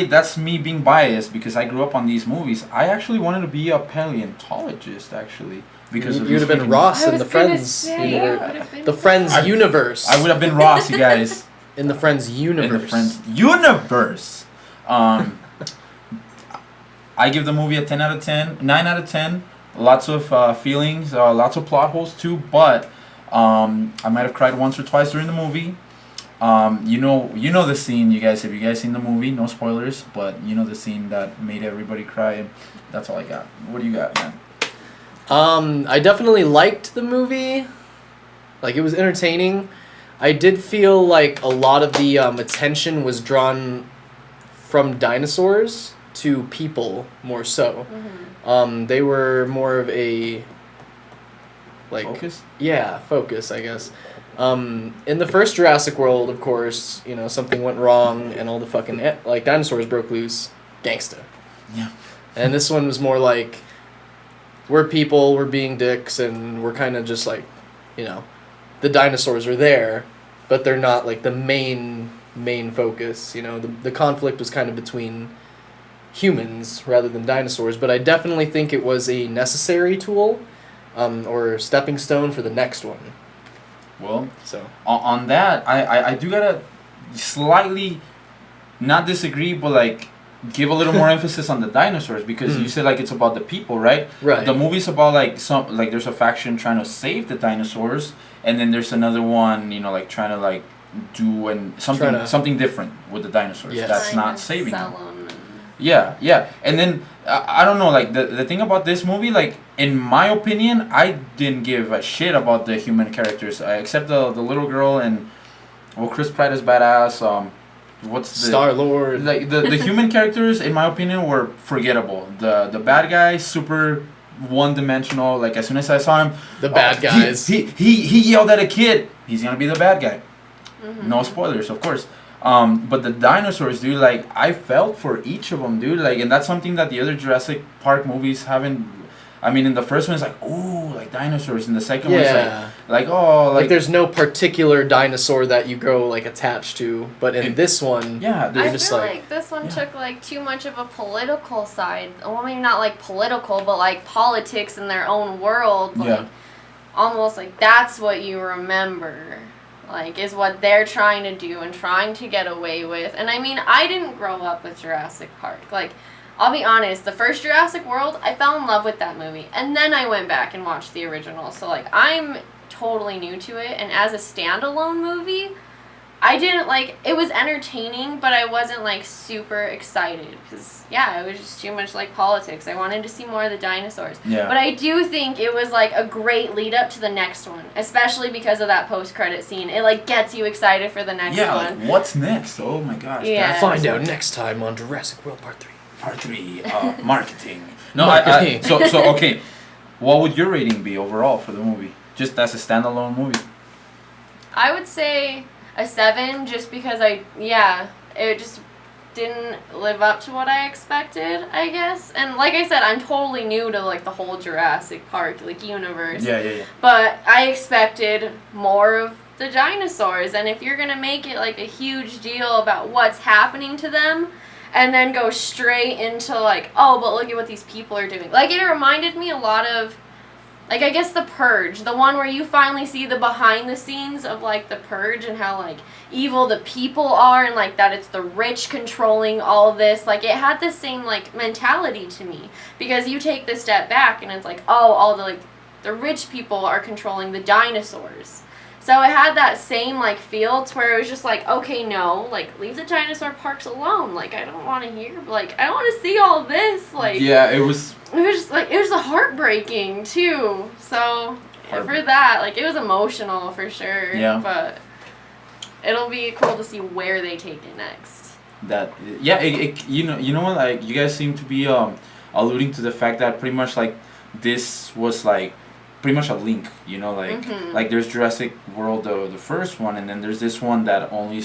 B: that's me being biased because I grew up on these movies. I actually wanted to be a paleontologist, actually, because
A: you'd have been Ross in the Friends universe.
B: I would have been Ross, you guys.
A: In the Friends universe.
B: In the Friends universe. I give the movie a 10 out of 10, 9 out of 10. Lots of feelings, lots of plot holes too, but I might have cried once or twice during the movie. You know the scene, you guys. Have you guys seen the movie? No spoilers, but you know the scene that made everybody cry. That's all I got. What do you got, man?
A: I definitely liked the movie. Like, it was entertaining. I did feel like a lot of the attention was drawn from dinosaurs to people more so.
C: Mm-hmm.
A: They were more of a
B: Focus?
A: Yeah, focus, I guess. In the first Jurassic World, of course, something went wrong and all the fucking dinosaurs broke loose. Gangsta.
B: Yeah.
A: And this one was more like, we're people, we're being dicks, and we're kind of just like, the dinosaurs are there, but they're not like the main focus. The conflict was kind of between humans rather than dinosaurs, but I definitely think it was a necessary tool or stepping stone for the next one.
B: Well,
A: so
B: on that, I do gotta slightly not disagree, but like give a little more emphasis on the dinosaurs because you said like it's about the people, right?
A: Right.
B: The movie's about like there's a faction trying to save the dinosaurs, and then there's another one, trying to do something different with the dinosaurs.
A: Yes.
B: That's not saving them.
C: them.
B: Yeah, and then I don't know, like the thing about this movie, like in my opinion, I didn't give a shit about the human characters, except the little girl and Chris Pratt is badass. What's the
A: Star-Lord?
B: Like the human characters, in my opinion, were forgettable. The bad guy, super one-dimensional. Like as soon as I saw him,
A: The bad guys.
B: He yelled at a kid. He's gonna be the bad guy.
C: Mm-hmm.
B: No spoilers, of course. But the dinosaurs, dude, like I felt for each of them, dude, like, and that's something that the other Jurassic Park movies haven't. I mean, in the first one, it's like, ooh, like dinosaurs. In the second one, it's like, oh, like
A: there's no particular dinosaur that you grow like attached to, but in this one,
B: yeah,
C: I
A: just
C: feel like this one took like too much of a political side. Well, maybe not like political, but like politics in their own world. Like, almost like that's what you remember. Like, is what they're trying to do and trying to get away with. And I mean, I didn't grow up with Jurassic Park. Like, I'll be honest, the first Jurassic World, I fell in love with that movie. And then I went back and watched the original. So, like, I'm totally new to it. And as a standalone movie, I didn't, like, it was entertaining, but I wasn't, like, super excited. Because, yeah, it was just too much like politics. I wanted to see more of the dinosaurs.
B: Yeah.
C: But I do think it was, like, a great lead up to the next one. Especially because of that post-credit scene. It, like, gets you excited for the next one.
B: Like, what's next? Oh, my gosh.
C: Yeah.
A: find out next time on Jurassic World Part 3.
B: Part 3, marketing. No,
A: Marketing.
B: so okay. What would your rating be overall for the movie? Just as a standalone movie.
C: I would say a 7, just because it just didn't live up to what I expected, I guess. And like I said, I'm totally new to like the whole Jurassic Park like universe.
B: Yeah.
C: But I expected more of the dinosaurs, and if you're gonna make it like a huge deal about what's happening to them, and then go straight into like, oh, but look at what these people are doing. Like, it reminded me a lot of, like, I guess The Purge, the one where you finally see the behind the scenes of like The Purge and how like evil the people are, and like that it's the rich controlling all this. Like, it had the same like mentality to me, because you take the step back and it's like, oh, all the like the rich people are controlling the dinosaurs. So it had that same like feel to where it was just like, okay, no, like leave the dinosaur parks alone. Like, I don't want to hear, like, I don't want to see all this. Like,
B: Yeah, it was.
C: it was just like, it was heartbreaking too. So for that, like, it was emotional for sure.
B: Yeah.
C: But it'll be cool to see where they take it next.
B: You know what, like, you guys seem to be alluding to the fact that pretty much like this was like pretty much a link, you know, like like there's Jurassic World, the first one, and then there's this one that only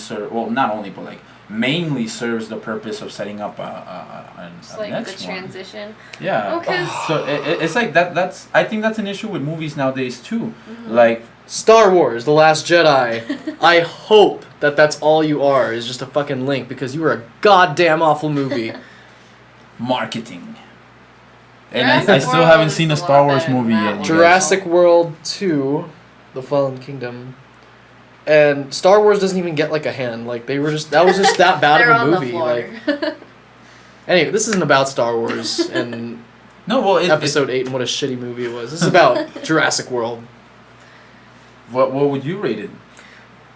B: not only, but like mainly serves the purpose of setting up a
C: Like
B: next
C: the
B: one.
C: transition.
B: Yeah.
C: Oh, 'cause-
B: So it's like that's I think that's an issue with movies nowadays too. Like,
A: Star Wars: The Last Jedi. I hope that that's all you are, is just a fucking link, because you were a goddamn awful movie.
B: marketing. And
C: Jurassic
B: I still
C: World
B: haven't
C: is
B: seen
C: a
B: a Star
C: lot
B: Wars
C: better than
B: movie
C: that
B: yet.
C: one.
B: you guys.
A: Jurassic World 2, The Fallen Kingdom. And Star Wars doesn't even get like a hand. Like, that was just that bad
C: They're
A: of a
C: on
A: movie.
C: the floor.
A: Like, anyway, this isn't about Star Wars and
B: No, well,
A: Episode 8 and what a shitty movie it was. This is about Jurassic World.
B: What would you rate it?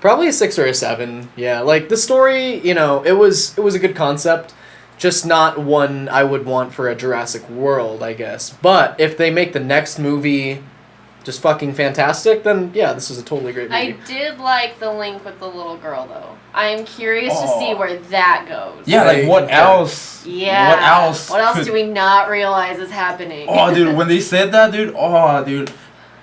A: Probably a 6 or a 7. Yeah, like the story, you know, it was a good concept, just not one I would want for a Jurassic World, I guess. But if they make the next movie just fucking fantastic, then yeah, this is a totally great movie.
C: I did like the link with the little girl, though. I am curious to see
B: Oh.
C: where that goes.
B: Yeah, like what
A: Okay.
B: else?
C: Yeah.
B: What else?
C: What else
B: could-
C: do we not realize is happening?
B: Oh, dude, when they said that, dude. Oh, dude.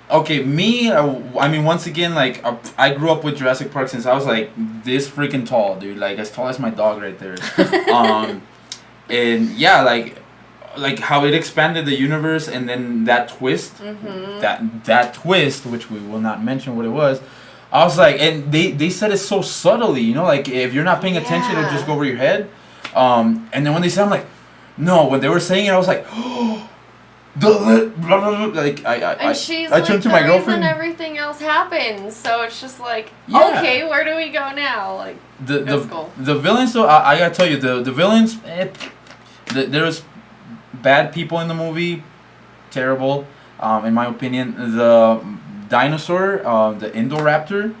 B: Okay, me. I mean, once again, like I grew up with Jurassic Park since I was like this freaking tall, dude. Like as tall as my dog right there. And yeah, like how it expanded the universe, and then that twist, that twist, which we will not mention what it was. I was like, and they said it so subtly, you know, like if you're not paying attention, it'll just go over your head. And then when they said, I'm like, no. When they were saying it, I was like, oh, blah, blah, blah, blah. Like
C: And she's
B: I
C: like
B: turned to
C: the
B: my
C: reason
B: girlfriend.
C: everything else happens. So it's just like,
B: Yeah.
C: okay, where do we go now? Like, that's cool.
B: The villains, though, I gotta tell you, the villains, there's bad people in the movie, terrible, in my opinion. The dinosaur, the Indoraptor,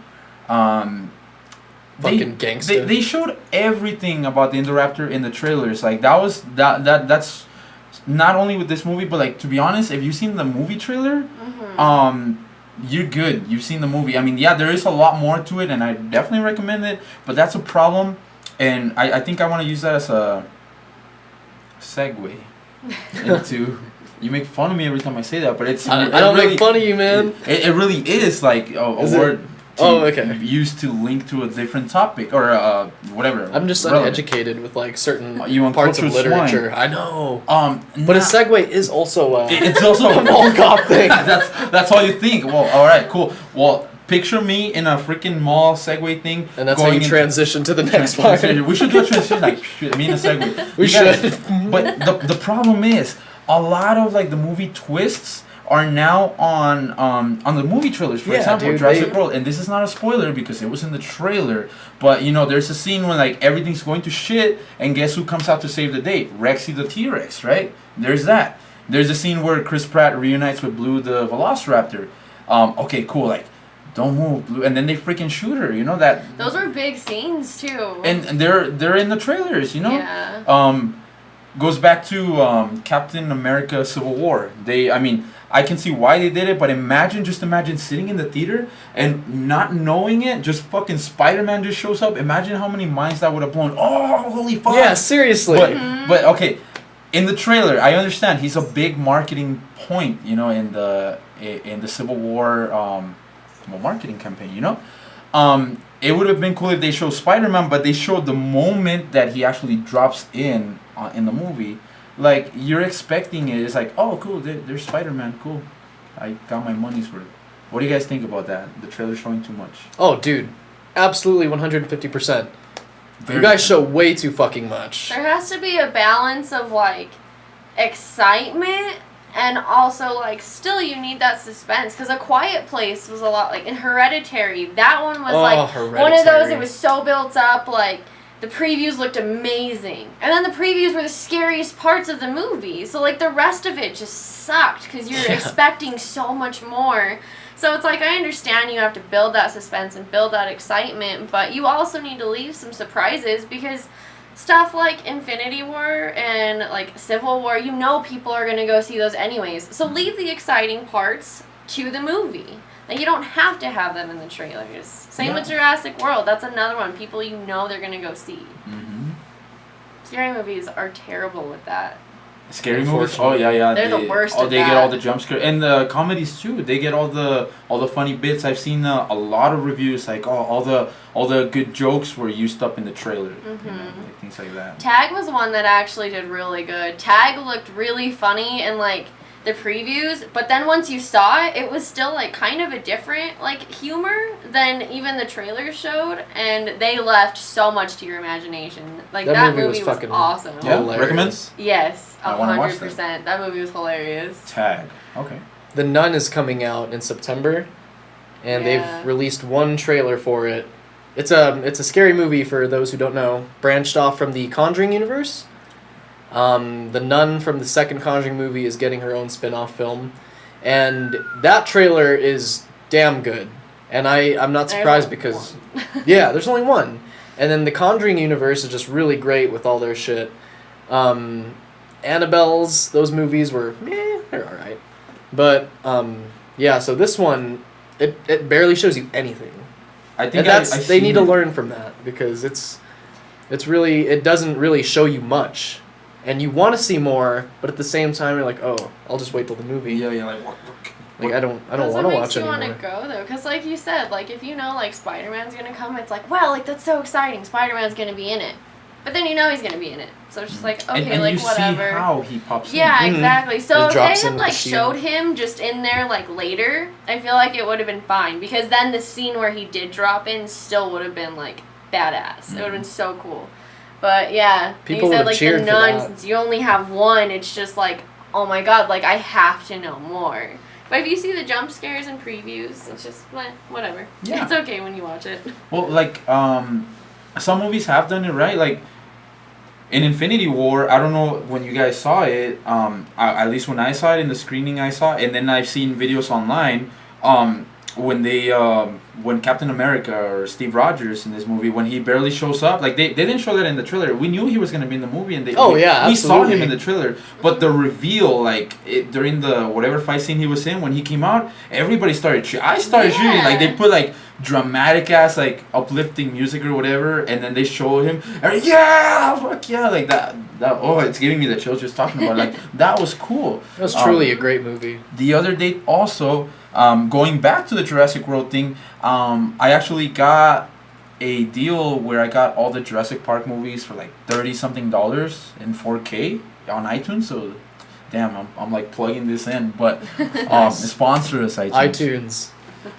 A: Fucking gangster.
B: They showed everything about the Indoraptor in the trailers. Like that's not only with this movie, but like, to be honest, if you've seen the movie trailer, you're good. You've seen the movie. I mean, yeah, there is a lot more to it, and I definitely recommend it. But that's a problem, and I think I want to use that as a segue into. You make fun of me every time I say that, but it's.
A: I don't make fun of you, man.
B: It really is like a
A: Is it?
B: word.
A: Okay.
B: Used to link to a different topic or whatever.
A: I'm just
B: relevant.
A: uneducated with like certain
B: You
A: parts of
B: uncultured
A: literature.
B: swine.
A: I know.
B: nah,
A: But a segue is also
B: it's also
A: a mall cop thing.
B: that's all you think. Well, all right, cool. Well, picture me in a freaking mall segue thing,
A: And that's how you
B: into-
A: transition to the next part.
B: We should do a transition like me in a segue.
A: We
B: You guys-
A: should.
B: But the problem is a lot of like the movie twists are now on the movie trailers. For
A: Yeah,
B: example,
A: dude,
B: Jurassic
A: they-
B: World, and this is not a spoiler because it was in the trailer. But you know, there's a scene when like everything's going to shit, and guess who comes out to save the day? Rexy the T-Rex, right? There's that. There's a scene where Chris Pratt reunites with Blue the Velociraptor. Okay, cool. Like, don't move, Blue, and then they freaking shoot her. You know that.
C: Those were big scenes, too.
B: And they're in the trailers. You know.
C: Yeah.
B: Goes back to Captain America: Civil War. I can see why they did it, but just imagine sitting in the theater and not knowing it, just fucking Spider-Man just shows up. Imagine how many minds that would have blown. Oh, holy fuck.
A: Yeah, seriously.
B: But okay, in the trailer, I understand he's a big marketing point, you know, in the Civil War marketing campaign, you know. It would have been cool if they showed Spider-Man, but they showed the moment that he actually drops in the movie. Like, you're expecting it. It's like, oh, cool, there's Spider-Man, cool. I got my money's worth. What do you guys think about that? The trailer showing too much.
A: Oh, dude, absolutely 150%. You guys show way too fucking much.
C: There has to be a balance of, like, excitement and also, like, still you need that suspense. Because A Quiet Place was a lot, like, in Hereditary, that one was, one of those, it was so built up, like, the previews looked amazing. And then the previews were the scariest parts of the movie. So, like, the rest of it just sucked because you're expecting so much more. So it's like, I understand you have to build that suspense and build that excitement, but you also need to leave some surprises because stuff like Infinity War and, like, Civil War, you know people are going to go see those anyways. So leave the exciting parts to the movie. Like, you don't have to have them in the trailers. Same with Jurassic World. That's another one. People you know they're going to go see. Mm-hmm. Scary movies are terrible with that.
B: Scary movies? Oh, yeah.
C: They're the worst
B: they get all the jump scares. And the comedies, too. They get all the funny bits. I've seen a lot of reviews, like, all the good jokes were used up in the trailer. Mm-hmm. You know, like, things like that.
C: Tag was one that actually did really good. Tag looked really funny and, like, the previews, but then once you saw it, it was still, like, kind of a different, like, humor than even the trailers showed, and they left so much to your imagination. Like, that movie was awesome.
B: Yeah, recommend?
C: Yes, 100%. That movie was hilarious.
B: Tag. Okay.
A: The Nun is coming out in September, and they've released one trailer for it. It's a scary movie for those who don't know, branched off from the Conjuring universe. The Nun from the second Conjuring movie is getting her own spin-off film, and that trailer is damn good. And I'm not surprised because there's only one. And then the Conjuring universe is just really great with all their shit. Annabelle's, those movies were they're all right. But so this one it barely shows you anything.
B: I think
A: they need to learn from that because it doesn't really show you much. And you want to see more, but at the same time, you're like, oh, I'll just wait till the movie.
B: Yeah, like
A: I don't want to watch anymore.
C: Makes you want to go though, because like you said, like if you know like Spider-Man's gonna come, it's like, wow, like that's so exciting. Spider-Man's gonna be in it, but then you know he's gonna be in it, so it's just like, okay,
B: and
C: like
B: you
C: whatever.
B: See how he pops in.
C: Yeah, exactly. So if they had like
A: the
C: showed him just in there like later, I feel like it would have been fine because then the scene where he did drop in still would have been like badass. It would have been so cool. But yeah,
A: people
C: you said
A: would
C: like
A: cheered
C: the Nun,
A: for that.
C: since you only have one, it's just like, oh my god, like I have to know more. But if you see the jump scares and previews, it's just whatever. Yeah. It's okay when you watch it.
B: Well, like some movies have done it right. Like in Infinity War, I don't know when you guys saw it. At least when I saw it in the screening, I saw it, and then I've seen videos online. When Captain America or Steve Rogers in this movie, when he barely shows up, like they didn't show that in the trailer. We knew he was gonna be in the movie, and we saw him in the trailer. But the reveal, like during the whatever fight scene he was in, when he came out, everybody started cheering. I started cheering. Like they put like dramatic ass like uplifting music or whatever, and then they show him. And, fuck yeah, like that. Oh, it's giving me the chills just talking about it. Like that was cool.
A: That was truly a great movie.
B: The other day also. Going back to the Jurassic World thing, I actually got a deal where I got all the Jurassic Park movies for like $30-something in 4K on iTunes. So, damn, I'm like plugging this in, but sponsor us
A: iTunes.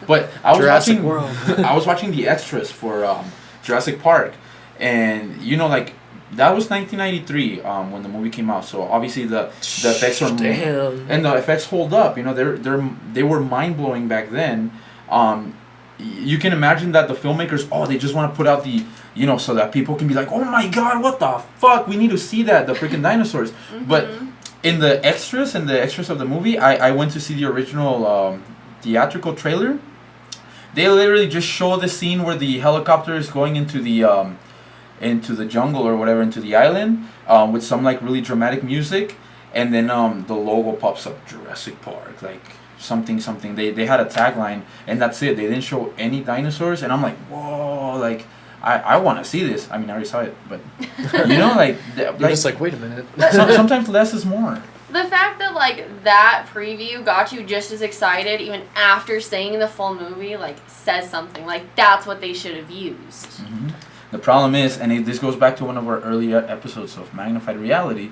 B: But I was watching the extras for Jurassic Park, and you know like. That was 1993 when the movie came out. So obviously the effects are and the effects hold up. You know they were mind blowing back then. You can imagine that the filmmakers they just want to put out the so that people can be like, oh my god, what the fuck, we need to see the freaking dinosaurs. But in the extras of the movie, I went to see the original theatrical trailer. They literally just show the scene where the helicopter is going into the jungle or whatever, into the island, with some like really dramatic music, and then the logo pops up, Jurassic Park, like something. They had a tagline, and that's it. They didn't show any dinosaurs, and I'm like, whoa, like I want to see this. I mean, I already saw it, but you know, like,
A: You're just like, wait a minute.
B: sometimes less is more.
C: The fact that, like, that preview got you just as excited even after seeing the full movie, like, says something. Like, that's what they should have used.
B: Mm-hmm. The problem is, and this goes back to one of our earlier episodes of Magnified Reality,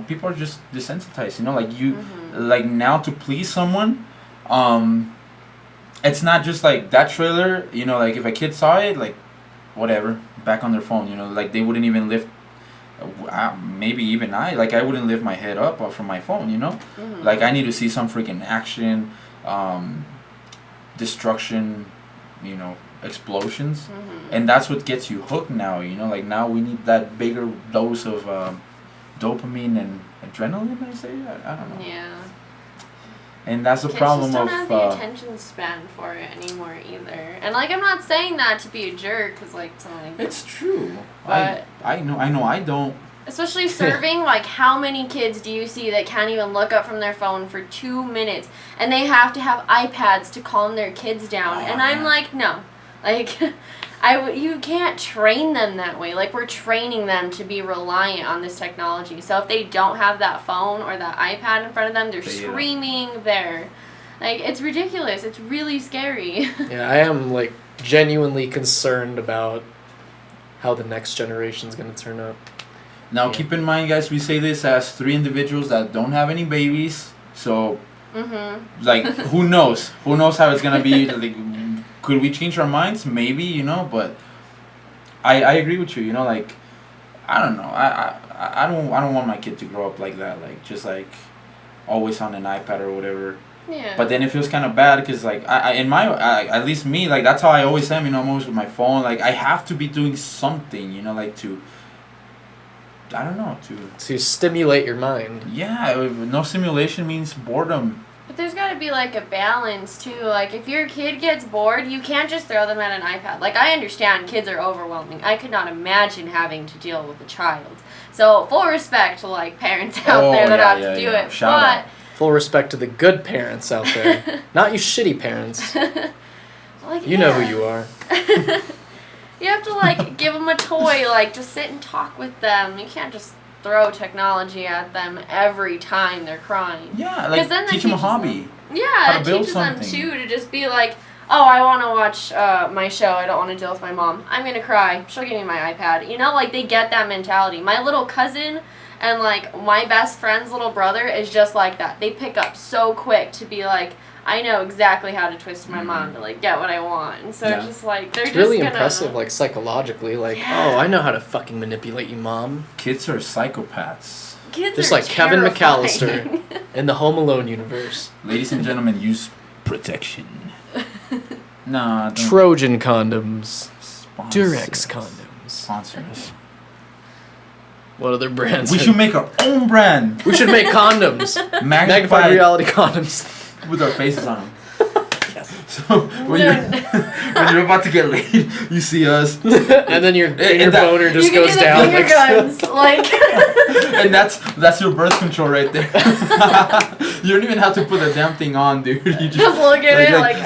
B: people are just desensitized, you know, like, like, now to please someone, it's not just, like, that trailer, you know, like, if a kid saw it, like, whatever, back on their phone, you know, like, they wouldn't even lift, maybe even I wouldn't lift my head up from my phone, you know, like, I need to see some freaking action, destruction, you know, explosions, and that's what gets you hooked now, you know, like, now we need that bigger dose of dopamine and adrenaline, I say, I don't know.
C: Yeah.
B: And that's the
C: Kids
B: problem
C: just
B: of
C: don't have the attention span for it anymore either. And, like, I'm not saying that to be a jerk, because, like, something.
B: it's true.
C: But
B: I know I don't.
C: especially serving, like, how many kids do you see that can't even look up from their phone for 2 minutes, and they have to have iPads to calm their kids down, and I'm like, no. Like, you can't train them that way. Like, we're training them to be reliant on this technology. So if they don't have that phone or that iPad in front of them, they're screaming there. Like, it's ridiculous. It's really scary.
A: Yeah, I am, like, genuinely concerned about how the next generation's going to turn out.
B: Now, keep in mind, guys, we say this as 3 individuals that don't have any babies. So, like, who knows? Who knows how it's going to be? Like, could we change our minds? Maybe, you know, but I agree with you, you know, like, I don't know. I don't want my kid to grow up like that, like, just, like, always on an iPad or whatever.
C: Yeah.
B: But then it feels kind of bad because, like, at least me, like, that's how I always am, you know, I'm always with my phone. Like, I have to be doing something, you know, like, I don't know,
A: to stimulate your mind.
B: Yeah, no simulation means boredom.
C: But there's got to be, like, a balance, too. Like, if your kid gets bored, you can't just throw them at an iPad. Like, I understand kids are overwhelming. I could not imagine having to deal with a child. So, full respect to, like, parents out there that have to do it.
B: Shout out.
A: Full respect to the good parents out there. Not you shitty parents.
C: Like,
A: you know who you are.
C: You have to, like, give them a toy, like, just sit and talk with them. You can't just throw technology at them every time they're crying.
B: Yeah, like,
C: then
B: teach them a hobby.
C: Yeah, it teaches them, too, to just be like, oh, I want to watch my show. I don't want to deal with my mom. I'm going to cry. She'll give me my iPad. You know, like, they get that mentality. My little cousin and, like, my best friend's little brother is just like that. They pick up so quick to be like, I know exactly how to twist my mom to, like, get what I want. And so it's just like, they're
A: it's
C: just
A: really
C: gonna...
A: impressive, like, psychologically. Like, oh, I know how to fucking manipulate you, Mom.
B: Kids are psychopaths.
C: Kids
A: just
C: are
A: like Kevin
C: terrifying.
A: McAllister in the Home Alone universe.
B: Ladies and gentlemen, use protection. Nah, don't
A: Trojan condoms.
B: sponsor
A: Durex
B: us.
A: condoms.
B: Sponsor us.
A: What other brands?
B: We should make our own brand.
A: We should make condoms. Magnified reality condoms.
B: With our faces on them. So when you're about to get laid, you see us,
A: and then your boner just
C: you
A: goes
C: can
A: down.
C: Finger guns, like.
B: And that's your birth control right there. You don't even have to put the damn thing on, dude. You
C: just look at it like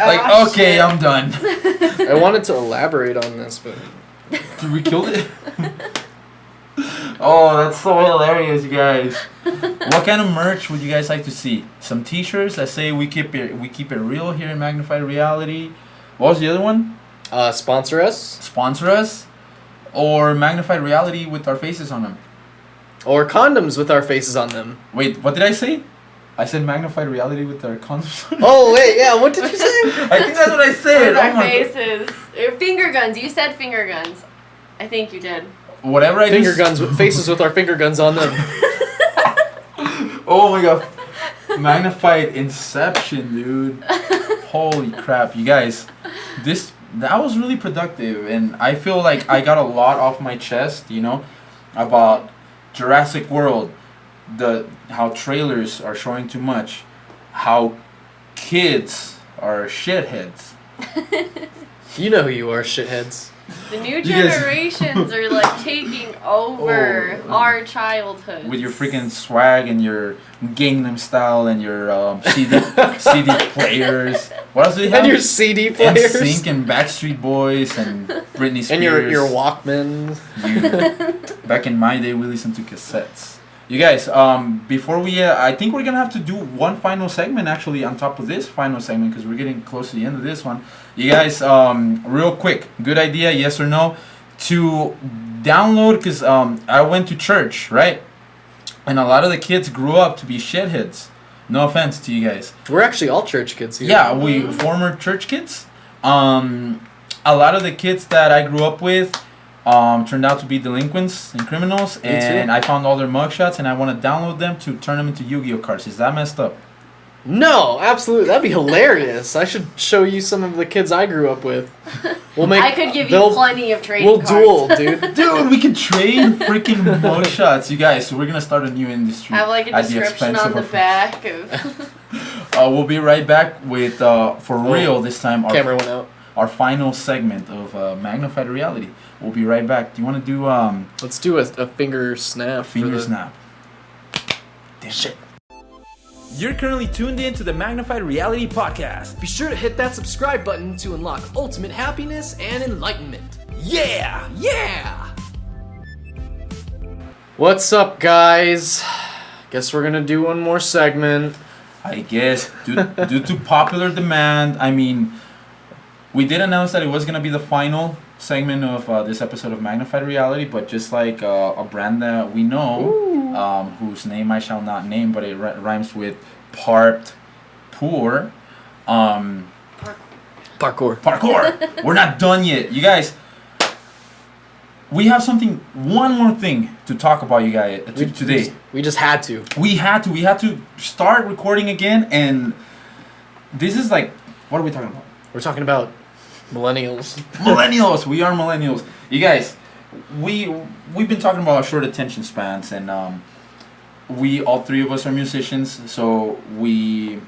B: okay,
C: shit.
B: I'm done.
A: I wanted to elaborate on this, but
B: Did we kill it? Oh, that's so hilarious, you guys. What kind of merch would you guys like to see? Some t-shirts. Let's say we keep it real here in Magnified Reality. What was the other one?
A: sponsor us.
B: Sponsor us, or Magnified Reality with our faces on them.
A: Or condoms with our faces on them.
B: Wait, what did I say? I said Magnified Reality with our condoms on.
A: Oh wait, yeah. What did you say?
B: I think that's what I said.
C: With our
B: Oh my
C: faces. Or finger guns. You said finger guns. I think you did.
B: Whatever I
A: Finger
B: just...
A: guns with faces with our finger guns on them.
B: Oh my god. Magnified Inception, dude. Holy crap, you guys. That was really productive, and I feel like I got a lot off my chest, you know, about Jurassic World, how trailers are showing too much, how kids are shitheads.
A: You know who you are, shitheads.
C: The new
B: You guys-
C: generations are like taking over our childhood.
B: With your freaking swag and your Gangnam Style and your CD players. What else do you have?
A: And your CD players.
B: NSYNC and Backstreet Boys and Britney Spears.
A: And your Walkman.
B: Back in my day, we listened to cassettes. You guys, before we, I think we're gonna have to do one final segment actually on top of this final segment because we're getting close to the end of this one. You guys, real quick, good idea, yes or no, to download because I went to church, right? And a lot of the kids grew up to be shitheads. No offense to you guys.
A: We're actually all church kids here.
B: Yeah, we former church kids. A lot of the kids that I grew up with turned out to be delinquents and criminals, and I found all their mugshots, and I want to download them to turn them into Yu-Gi-Oh cards. Is that messed up?
A: No, absolutely. That'd be hilarious. I should show you some of the kids I grew up with.
C: I could give you plenty of trading cards.
A: We'll duel, dude.
B: Dude, we can trade freaking mugshots, you guys. So we're gonna start a new industry.
C: Have like a
B: at the
C: description
B: expense
C: on
B: of
C: the
B: our-
C: back of.
B: We'll be right back with for real this time.
A: Camera went out.
B: Our final segment of Magnified Reality. We'll be right back. Do you want to do
A: Let's do a finger snap.
B: finger snap? Damn
A: Shit.
D: You're currently tuned in to the Magnified Reality Podcast.
A: Be sure to hit that subscribe button to unlock ultimate happiness and enlightenment.
D: Yeah!
A: Yeah! What's up, guys? Guess we're gonna do one more segment.
B: I guess due to popular demand, I mean, we did announce that it was gonna be the final segment of this episode of Magnified Reality, but just like a brand that we know, whose name I shall not name, but it rhymes with parked poor. Parkour. We're not done yet, you guys. We have one more thing to talk about, you guys, today.
A: We just had to.
B: We had to start recording again, and this is like, what are we talking about?
A: We're talking about millennials.
B: Millennials. We are millennials. You guys, we've been talking about our short attention spans, and we all three of us are musicians, so we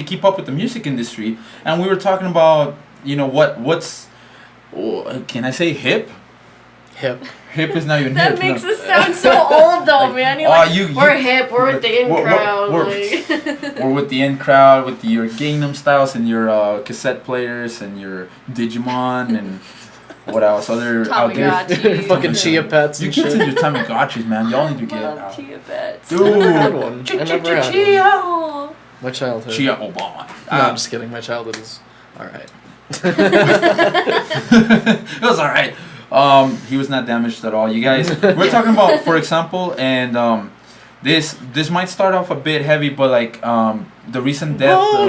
B: keep up with the music industry, and we were talking about what's can I say hip?
A: Hip.
B: Hip is not even
C: That
B: hip.
C: makes
B: no.
C: us sound so old though, man. You're like, we're hip, we're with the in
B: we're-
C: crowd.
B: we're- We're with the in crowd, with your Gangnam Styles and your cassette players and your Digimon and what else? Other out there.
C: Tamagotchi.
A: Fucking chia pets
B: You
A: and
B: kids
A: shit.
B: and your Tamagotchis, man. Y'all need to get
C: Love
B: out.
C: chia pets.
B: Dude.
A: Good one. I never had one.
C: Chia.
A: My childhood.
B: Chia Obama.
A: No, I'm just kidding. My childhood is alright.
B: It was alright. He was not damaged at all. You guys, we're talking about, for example, and this might start off a bit heavy, but like the recent death of,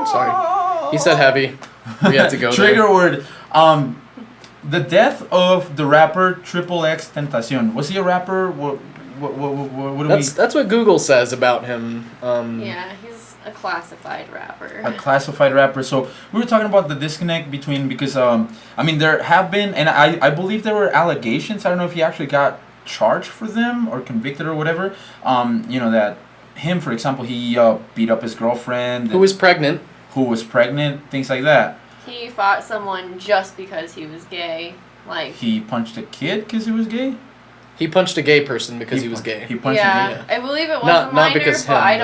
A: Sorry. He said heavy. We had to go
B: trigger
A: there.
B: word. The death of the rapper Triple X Tentacion. Was he a rapper? What do
A: That's what Google says about him.
C: Yeah, he's a classified rapper.
B: a classified rapper. So we were talking about the disconnect between, because I mean, there have been, and I believe there were allegations. I don't know if he actually got charged for them or convicted or whatever. That him, for example, he beat up his girlfriend
A: Who was pregnant.
B: things like that.
C: He fought someone just because he was gay. Like,
B: He punched a kid because he was gay.
A: He punched a gay person because he was gay.
B: He punched a
C: yeah,
B: gay.
C: I believe it was
A: Not-
C: a
A: not
C: minor,
A: because
C: but
A: him,
C: I
A: but-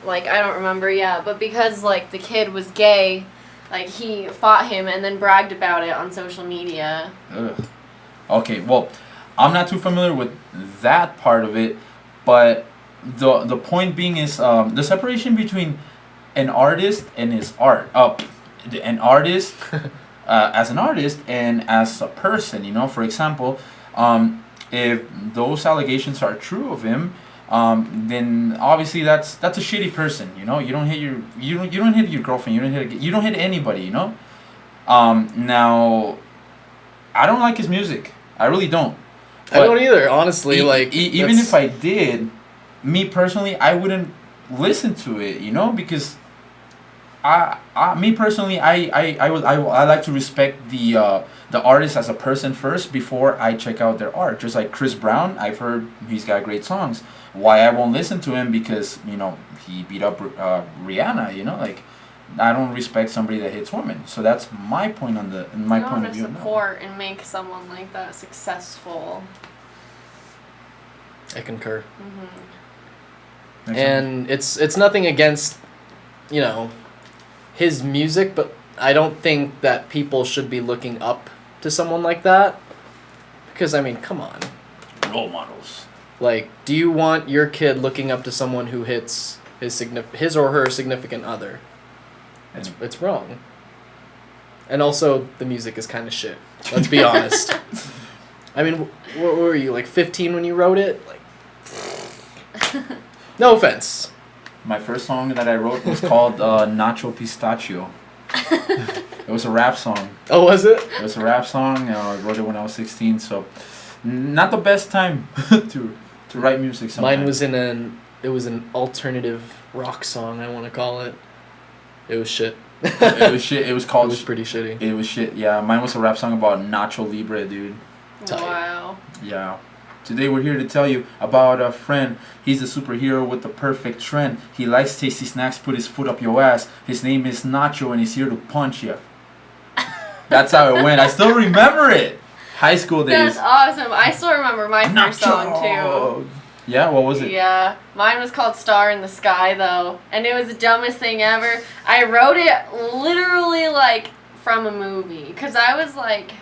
C: don't I don't remember. Yeah, but because like the kid was gay, like he fought him and then bragged about it on social media.
B: Ugh. Okay, well, I'm not too familiar with that part of it, but the point being is the separation between an artist and his art. An artist as an artist and as a person. For example, if those allegations are true of him, then obviously that's a shitty person. You don't hit your girlfriend. You don't hit anybody. Now, I don't like his music. I really don't.
A: I don't either, honestly.
B: Even if I did, me personally, I wouldn't listen to it. Because me personally, I like to respect the artist as a person first before I check out their art. Just like Chris Brown, I've heard he's got great songs. Why I won't listen to him? Because he beat up Rihanna. I don't respect somebody that hits women. So that's my point on the my
C: you
B: point
C: want
B: of
C: to
B: view. on that.
C: support and make someone like that successful.
A: I concur.
C: Mm-hmm.
B: Makes
A: And it's nothing against, you know, his music, but I don't think that people should be looking up to someone like that. Because, I mean, come on.
B: sense. Role models.
A: Like, do you want your kid looking up to someone who hits his or her significant other? It's wrong. And also, the music is kind of shit. Let's be honest. I mean, what were you, like 15 when you wrote it? Like, no offense.
B: My first song that I wrote was called Nacho Pistachio. It was a rap song.
A: Oh, was it?
B: It was a rap song. I wrote it when I was 16, so not the best time to write music. Sometimes.
A: Mine was an alternative rock song, I want to call it. It was shit.
B: It was shit. It was called.
A: It was pretty shitty.
B: It was shit. Yeah, mine was a rap song about Nacho Libre, dude.
A: Tight.
C: Wow.
B: Yeah. Today we're here to tell you about a friend. He's a superhero with the perfect trend. He likes tasty snacks, put his foot up your ass. His name is Nacho and he's here to punch you. That's how it went. I still remember it. High school days.
C: That's awesome. I still remember my first song too.
B: Yeah, what was it?
C: Yeah, mine was called Star in the Sky though, and it was the dumbest thing ever. I wrote it literally like from a movie, because I was like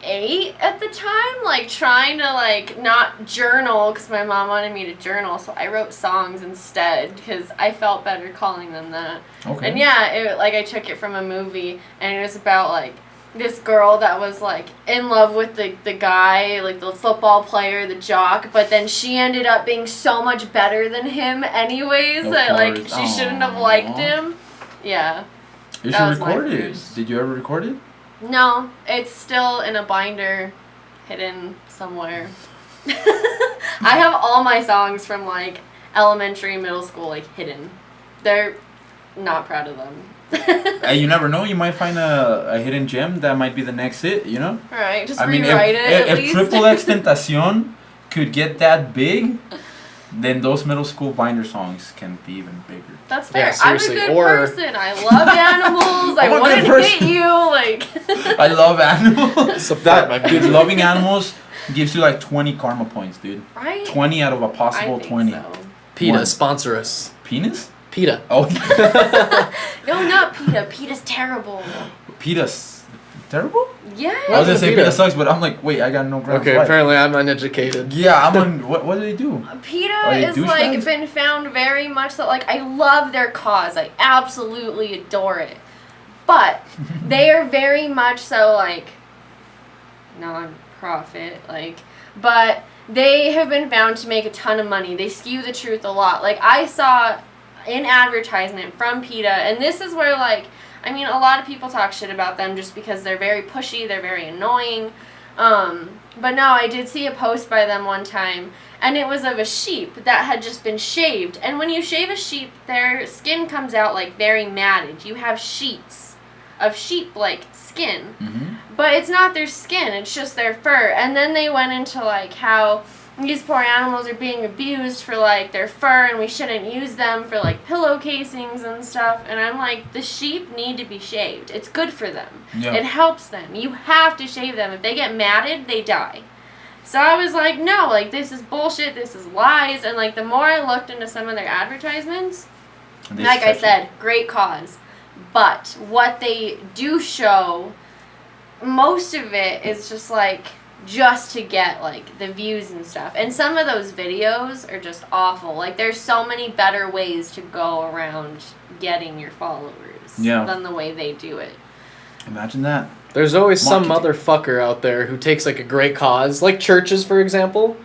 C: 8 at the time, like trying to like not journal, because my mom wanted me to journal, so I wrote songs instead, because I felt better calling them that.
B: Okay.
C: And yeah, I took it from a movie, and it was about like this girl that was like in love with the guy, like the football player, the jock, but then she ended up being so much better than him anyways,
B: Of
C: that like
B: course.
C: she shouldn't have liked him. Yeah.
B: You
C: That
B: should
C: was my
B: record it.
C: first.
B: Did you ever record it?
C: No, it's still in a binder hidden somewhere. I have all my songs from like elementary, middle school like hidden. They're not proud of them.
B: You never know. You might find a hidden gem that might be the next hit. You know.
C: Alright, just
B: I mean,
C: rewrite it at
B: if
C: least.
B: Triple X Tentacion could get that big, then those middle school binder songs can be even bigger.
C: That's
A: Yeah,
C: fair. I'm a
A: seriously.
C: good
A: Or-
C: person. I love animals. I
B: I'm a
C: wanted
B: good
C: to
B: person.
C: hit you. Like.
B: I love animals.
A: Support my
B: Dude,
A: people.
B: loving animals gives you like 20 karma points, dude.
C: Right?
B: 20 out of a
C: I
B: possible
C: think
B: 20.
C: so.
A: PETA,
B: One.
A: sponsor us.
B: Penis?
A: PETA.
B: Oh,
C: No, not PETA. PETA's terrible.
B: PETA's terrible?
C: Yeah.
B: I was gonna say
A: PETA?
B: PETA sucks, but I'm like, wait, I got no grounds.
A: Okay,
B: Why?
A: apparently I'm uneducated.
B: Yeah, I'm on. What do they do? Are
C: PETA
B: they
C: is like
B: douchebags?
C: been found very much that like I love their cause. I absolutely adore it. But they are very much so like non-profit, like, but they have been found to make a ton of money. They skew the truth a lot. Like I saw an advertisement from PETA, and this is where like I mean a lot of people talk shit about them just because they're very pushy, they're very annoying. But no, I did see a post by them one time, and it was of a sheep that had just been shaved. And when you shave a sheep, their skin comes out like very matted. You have sheets of sheep-like skin.
B: Mm-hmm.
C: But it's not their skin, it's just their fur. And then they went into like how these poor animals are being abused for like their fur, and we shouldn't use them for like pillow casings and stuff. And I'm like, the sheep need to be shaved. It's good for them.
B: Yeah.
C: It helps them. You have to shave them. If they get matted, they die. So I was like, no, like this is bullshit, this is lies. And like the more I looked into some of their advertisements, like I said, great cause. But what they do show, most of it is just like just to get like the views and stuff. And some of those videos are just awful. Like there's so many better ways to go around getting your followers than the way they do it.
B: Imagine that.
A: There's always some
B: Marketing.
A: motherfucker out there who takes like a great cause, like churches for example,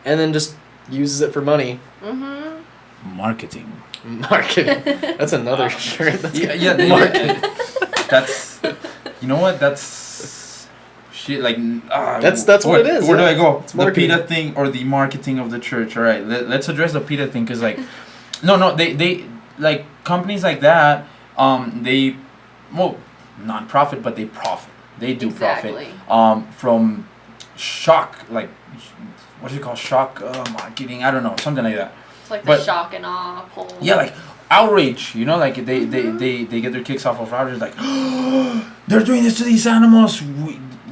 A: and then just uses it for money.
C: Mm-hmm.
B: Marketing.
A: Marketing. That's another shirt. That's
B: Marketing. That's. You know what? That's. Shit. Like.
A: That's what it is,
B: Where do
A: yeah.
B: I go?
A: It's
B: The
A: marketing.
B: PETA thing or the marketing of the church. All right. Let's address the PETA thing because like, no. They like companies like that. They, well, non-profit, but they profit. They do
C: Exactly.
B: profit. From shock, like, what is it called? Shock marketing. I don't know, something like that.
C: It's like the
B: But-
C: shock and awe poll.
B: Yeah, like, outrage, you know, like they get their kicks off of outrage, like they're doing this to these animals.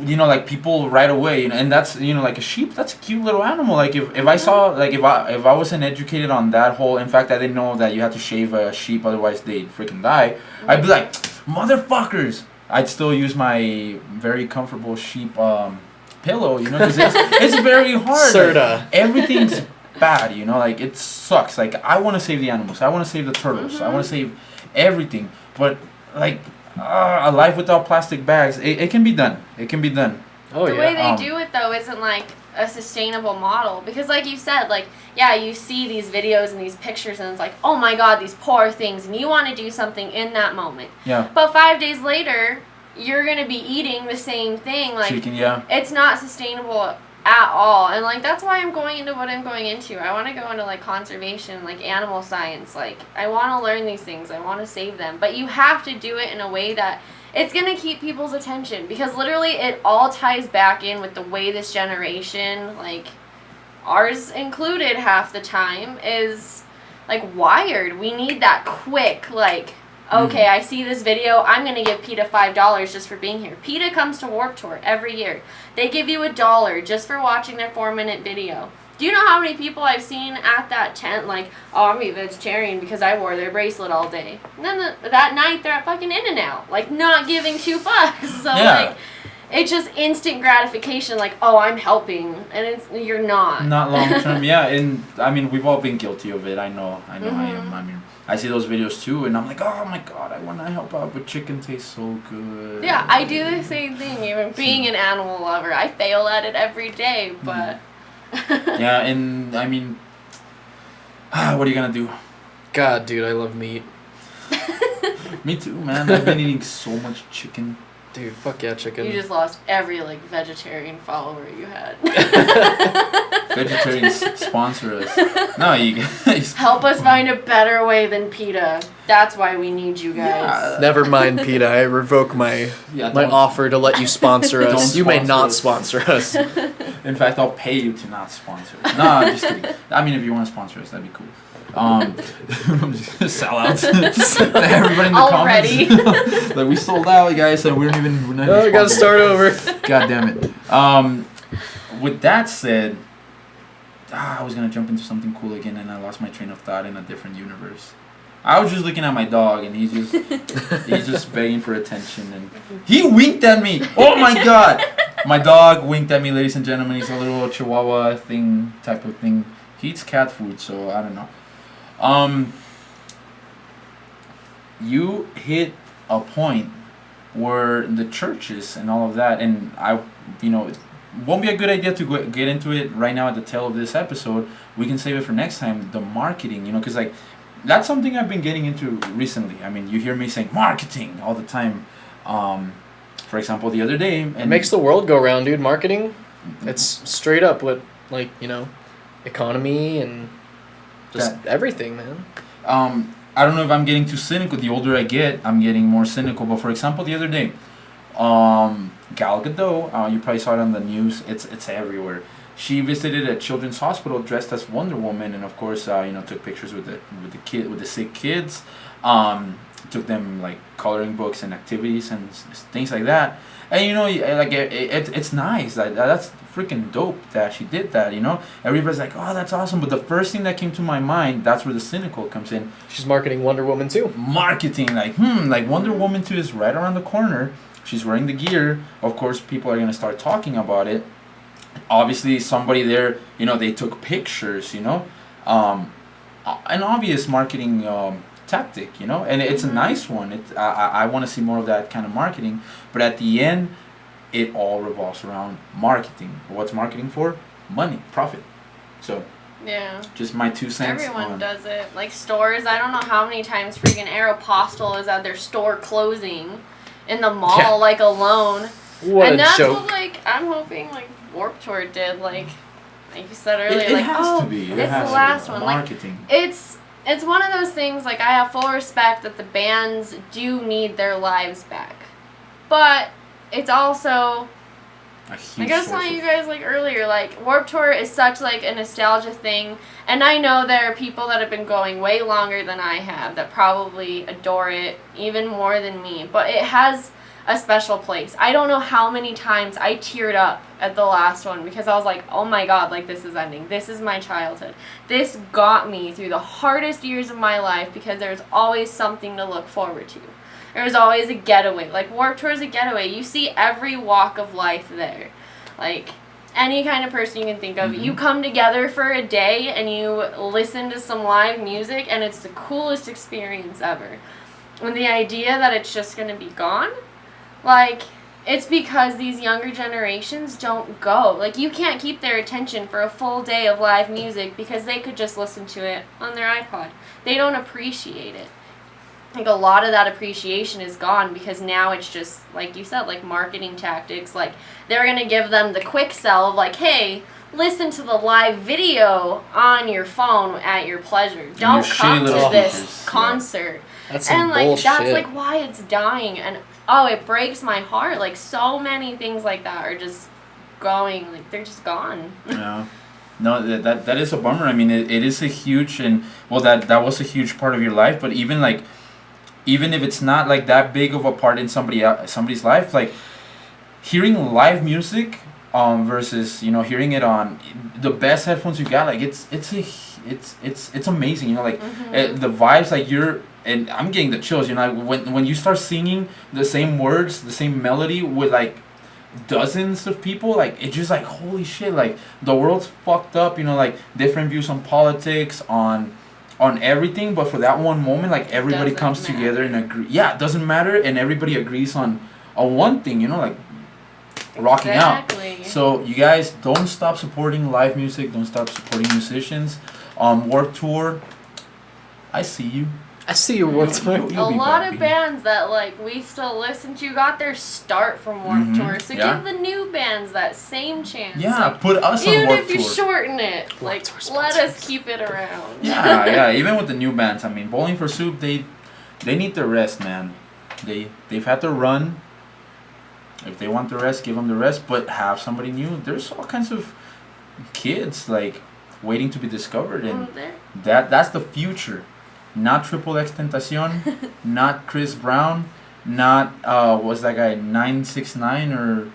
B: You know, like people right away, and that's, you know, like a sheep, that's a cute little animal. Like if I saw, like if I wasn't educated on that whole, in fact I didn't know that you had to shave a sheep otherwise they'd freaking die, I'd be like, motherfuckers. I'd still use my very comfortable sheep pillow, you know, because it's very hard.
A: Serta.
B: Like, everything's bad, you know, like it sucks. Like I want to save the animals, I want to save the turtles, I want to save everything, but like a life without plastic bags, it can be done. It can be done.
A: Oh
C: the
A: yeah.
C: way they do it though isn't like a sustainable model, because like you said, like, yeah, you see these videos and these pictures and it's like, oh my god, these poor things, and you want to do something in that moment.
B: Yeah.
C: But 5 days later, you're gonna be eating the same thing. Like,
B: Chicken, yeah.
C: It's not sustainable at all, and like that's why I'm going into what I'm going into. I want to go into like conservation, like animal science. Like I want to learn these things. I want to save them, but you have to do it in a way that it's gonna keep people's attention, because literally it all ties back in with the way this generation, like ours included half the time, is like wired. We need that quick, like, okay, I see this video, I'm going to give PETA $5 just for being here. PETA comes to Warped Tour every year. They give you $1 just for watching their 4-minute video. Do you know how many people I've seen at that tent, like, oh, I'm a vegetarian because I wore their bracelet all day. And then that night, they're at fucking In-N-Out, like, not giving $2. So,
B: Yeah.
C: like, it's just instant gratification, like, oh, I'm helping, and you're not.
B: Not long term, yeah. And I mean, we've all been guilty of it. I know I am. I mean, I see those videos too, and I'm like, oh my god, I want to help out, but chicken tastes so good.
C: Yeah, I do the same thing. Even being an animal lover, I fail at it every day, but...
B: Yeah, and I mean, what are you gonna do?
A: God, dude, I love meat.
B: Me too, man. I've been eating so much chicken.
A: Dude, fuck yeah, chicken.
C: You just lost every, like, vegetarian follower you had.
B: Vegetarians sponsor us. No, you guys.
C: Help us find a better way than PETA. That's why we need you guys.
B: Yeah.
A: Never mind, PETA. I revoke my
B: Yeah,
A: my
B: don't-
A: offer to let you sponsor us.
B: Don't
A: You may
B: sponsor
A: not
B: us.
A: sponsor us.
B: In fact, I'll pay you to not sponsor. No, I'm just kidding. I mean, if you want to sponsor us, that'd be cool. I'm just gonna sell out. Everybody in the
C: Already.
B: comments. Like, we sold out, guys, so we're not even
A: Oh, we gotta
B: sponsored.
A: start over.
B: God damn it. With that said, I was gonna jump into something cool again, and I lost my train of thought in a different universe. I was just looking at my dog, and he's just begging for attention, and he winked at me. Oh my god! My dog winked at me, ladies and gentlemen. He's a little Chihuahua type of thing. He eats cat food, so I don't know. You hit a point where the churches and all of that, and it won't be a good idea to get into it right now at the tail of this episode. We can save it for next time. The marketing, because like that's something I've been getting into recently. I mean, you hear me saying marketing all the time. For example, the other day, and
A: It makes the world go round, dude. Marketing, it's straight up what, like, economy and just everything, man.
B: I don't know if I'm getting too cynical. The older I get, I'm getting more cynical. But for example, the other day, Gal Gadot, you probably saw it on the news. It's everywhere. She visited a children's hospital dressed as Wonder Woman, and of course, took pictures with the sick kids. Took them like coloring books and activities and things like that. And it's nice. That's freaking dope that she did that. Everybody's like, oh, that's awesome. But the first thing that came to my mind, that's where the cynical comes in.
A: She's marketing Wonder Woman too.
B: Marketing, like Wonder Woman 2 is right around the corner. She's wearing the gear. Of course, people are gonna start talking about it. Obviously, somebody there, they took pictures. An obvious marketing tactic, and it's a nice one. I want to see more of that kind of marketing. But at the end, it all revolves around marketing. What's marketing for? Money, profit. So
C: Yeah.
B: just my 2 cents.
C: Everyone
B: on
C: does it. Like stores, I don't know how many times freaking Aeropostale is at their store closing in the mall,
A: Yeah.
C: like alone.
A: What
C: And
A: a
C: that's
A: joke.
C: what, like, I'm hoping, like, Warped Tour did, like you said earlier,
B: It
C: like,
B: has
C: oh,
B: to be. It
C: it's
B: has
C: the
B: to
C: last
B: be.
C: one. Like,
B: Marketing.
C: it's one of those things, like, I have full respect that the bands do need their lives back. But it's also
B: A huge
C: Like I was
B: source
C: telling you
B: of-
C: guys like earlier, like Warped Tour is such like a nostalgia thing, and I know there are people that have been going way longer than I have that probably adore it even more than me, but it has a special place. I don't know how many times I teared up at the last one because I was like, oh my god, like this is ending. This is my childhood. This got me through the hardest years of my life because there's always something to look forward to. There was always a getaway. Like Warped Tour is a getaway. You see every walk of life there. Like any kind of person you can think of. You come together for a day and you listen to some live music and it's the coolest experience ever. And the idea that it's just going to be gone, like, it's because these younger generations don't go. Like, you can't keep their attention for a full day of live music because they could just listen to it on their iPod. They don't appreciate it. Like, a lot of that appreciation is gone because now it's just, like you said, like, marketing tactics. Like, they're going to give them the quick sell of, like, hey, listen to the live video on your phone at your pleasure. Don't
B: your
C: come
B: shitty
C: to
B: little
C: this
B: speakers.
C: concert.
A: That's some
C: And like
A: bullshit.
C: that's like why it's dying, and oh, it breaks my heart. Like so many things like that are just going, like they're just gone.
B: Yeah. No, that is a bummer. I mean, it is a huge, and well, that was a huge part of your life. But even if it's not like that big of a part in somebody's life, like hearing live music versus hearing it on the best headphones you got, like it's amazing. Like the vibes, like and I'm getting the chills. When you start singing the same words, the same melody with like dozens of people, like it's just like holy shit, like the world's fucked up. Like different views on politics, on everything, but for that one moment, like everybody
C: Doesn't
B: comes
C: matter.
B: together and agree. Yeah, it doesn't matter, and everybody agrees on one thing. Like rocking
C: Exactly.
B: out. So you guys don't stop supporting live music. Don't stop supporting musicians. Warped Tour, I see you.
A: I see your Warped Tour.
B: You'll
C: A
B: be
C: lot
B: back,
C: of
B: baby.
C: bands that like we still listen to got their start from Warped Tour, so
B: yeah.
C: give the new bands that same chance.
B: Yeah,
C: Like,
B: put us on
C: even
B: Warped
C: if you
B: Tour.
C: shorten it, like
A: Tour
C: let
A: sponsors.
C: us keep it around.
B: Yeah. Even with the new bands, I mean, Bowling for Soup, they need the rest, man. They've had to run. If they want the rest, give them the rest. But have somebody new. There's all kinds of kids like waiting to be discovered, and that's the future. Not Triple X Tentacion, not Chris Brown, not what's that guy 969 or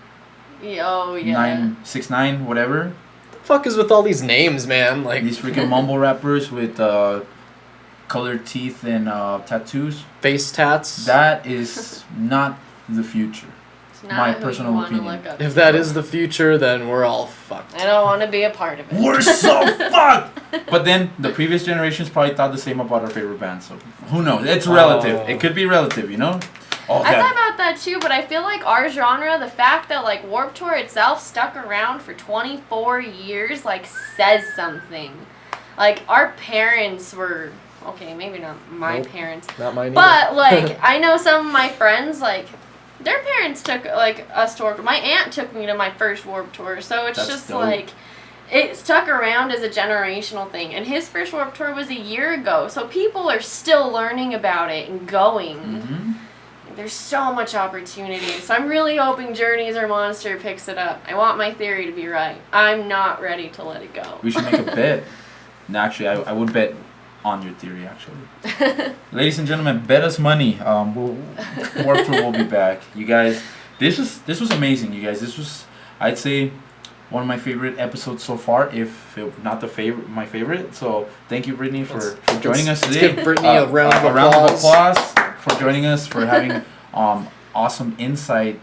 C: Oh yeah.
B: 969 whatever.
A: The fuck is with all these names, man? Like
B: These freaking mumble rappers with colored teeth and tattoos.
A: face tats.
B: That is not the future.
C: It's not
B: my
C: who
B: personal
C: you wanna
B: opinion.
C: look up
A: If
C: to.
A: that is the future, then we're all fucked.
C: I don't want to be a part of it.
B: We're so fucked. But then the previous generations probably thought the same about our favorite band. So who knows? It's relative.
A: Oh.
B: It could be relative, Oh,
C: I thought about that too, but I feel like our genre, the fact that like Warped Tour itself stuck around for 24 years, like says something. Like our parents were okay, maybe not my
A: Nope.
C: parents,
A: Not mine either.
C: but like I know some of my friends, like their parents took like us to Warped Tour. My aunt took me to my first Warped Tour, so it's
B: That's
C: just
B: dope.
C: like it stuck around as a generational thing. And his first Warped Tour was a year ago, so people are still learning about it and going.
B: Mm-hmm.
C: There's so much opportunity. So I'm really hoping Journeys or Monster picks it up. I want my theory to be right. I'm not ready to let it go.
B: We should make a bet. No, actually, I would bet on your theory, actually. Ladies and gentlemen, bet us money. Warped Tour will be back. You guys, this was amazing, you guys. This was, I'd say, one of my favorite episodes so far, if not my favorite. So thank you, Brytney, for joining us today.
A: Let's give Brytney a round of
B: A round of
A: applause.
B: applause for joining us, for having awesome insight.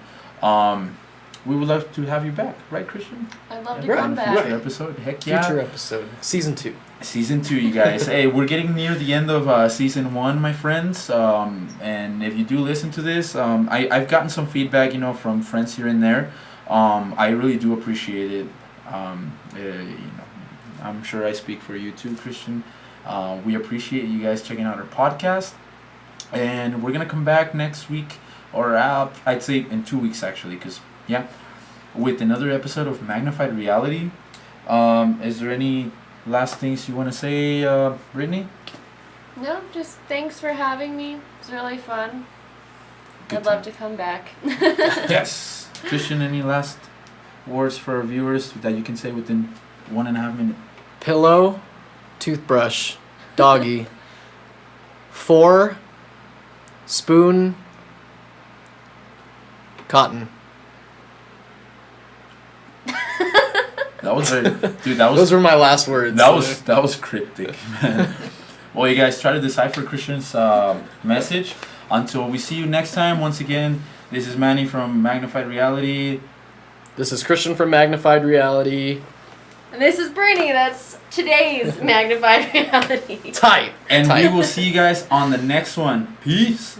B: We would love to have you back, right, Christian?
C: I'd love to
A: Right.
C: come
B: Future
C: back.
B: episode. Heck yeah.
A: Future episode. Season 2.
B: Season 2, you guys. Hey, we're getting near the end of season 1, my friends. And if you do listen to this, I've gotten some feedback, from friends here and there. I really do appreciate it. I'm sure I speak for you too, Christian. We appreciate you guys checking out our podcast. And we're gonna come back next week, or I'd say in 2 weeks actually, because with another episode of Magnified Reality. Is there any last things you want to say, Brytney?
C: No, just thanks for having me. It was really fun.
B: Good
C: I'd love
B: time.
C: to come back.
B: Yes. Christian, any last words for our viewers that you can say within 1.5 minutes?
A: Pillow, toothbrush, doggy. 4, spoon, cotton.
B: That was very, dude. That was
A: Those were my last words.
B: that was cryptic, man. Well, you guys try to decipher Christian's message. Until we see you next time. Once again, this is Manny from Magnified Reality.
A: This is Christian from Magnified Reality.
C: And this is Brytney. That's today's Magnified Reality.
A: Tight.
B: And
A: Tight.
B: we will see you guys on the next one. Peace.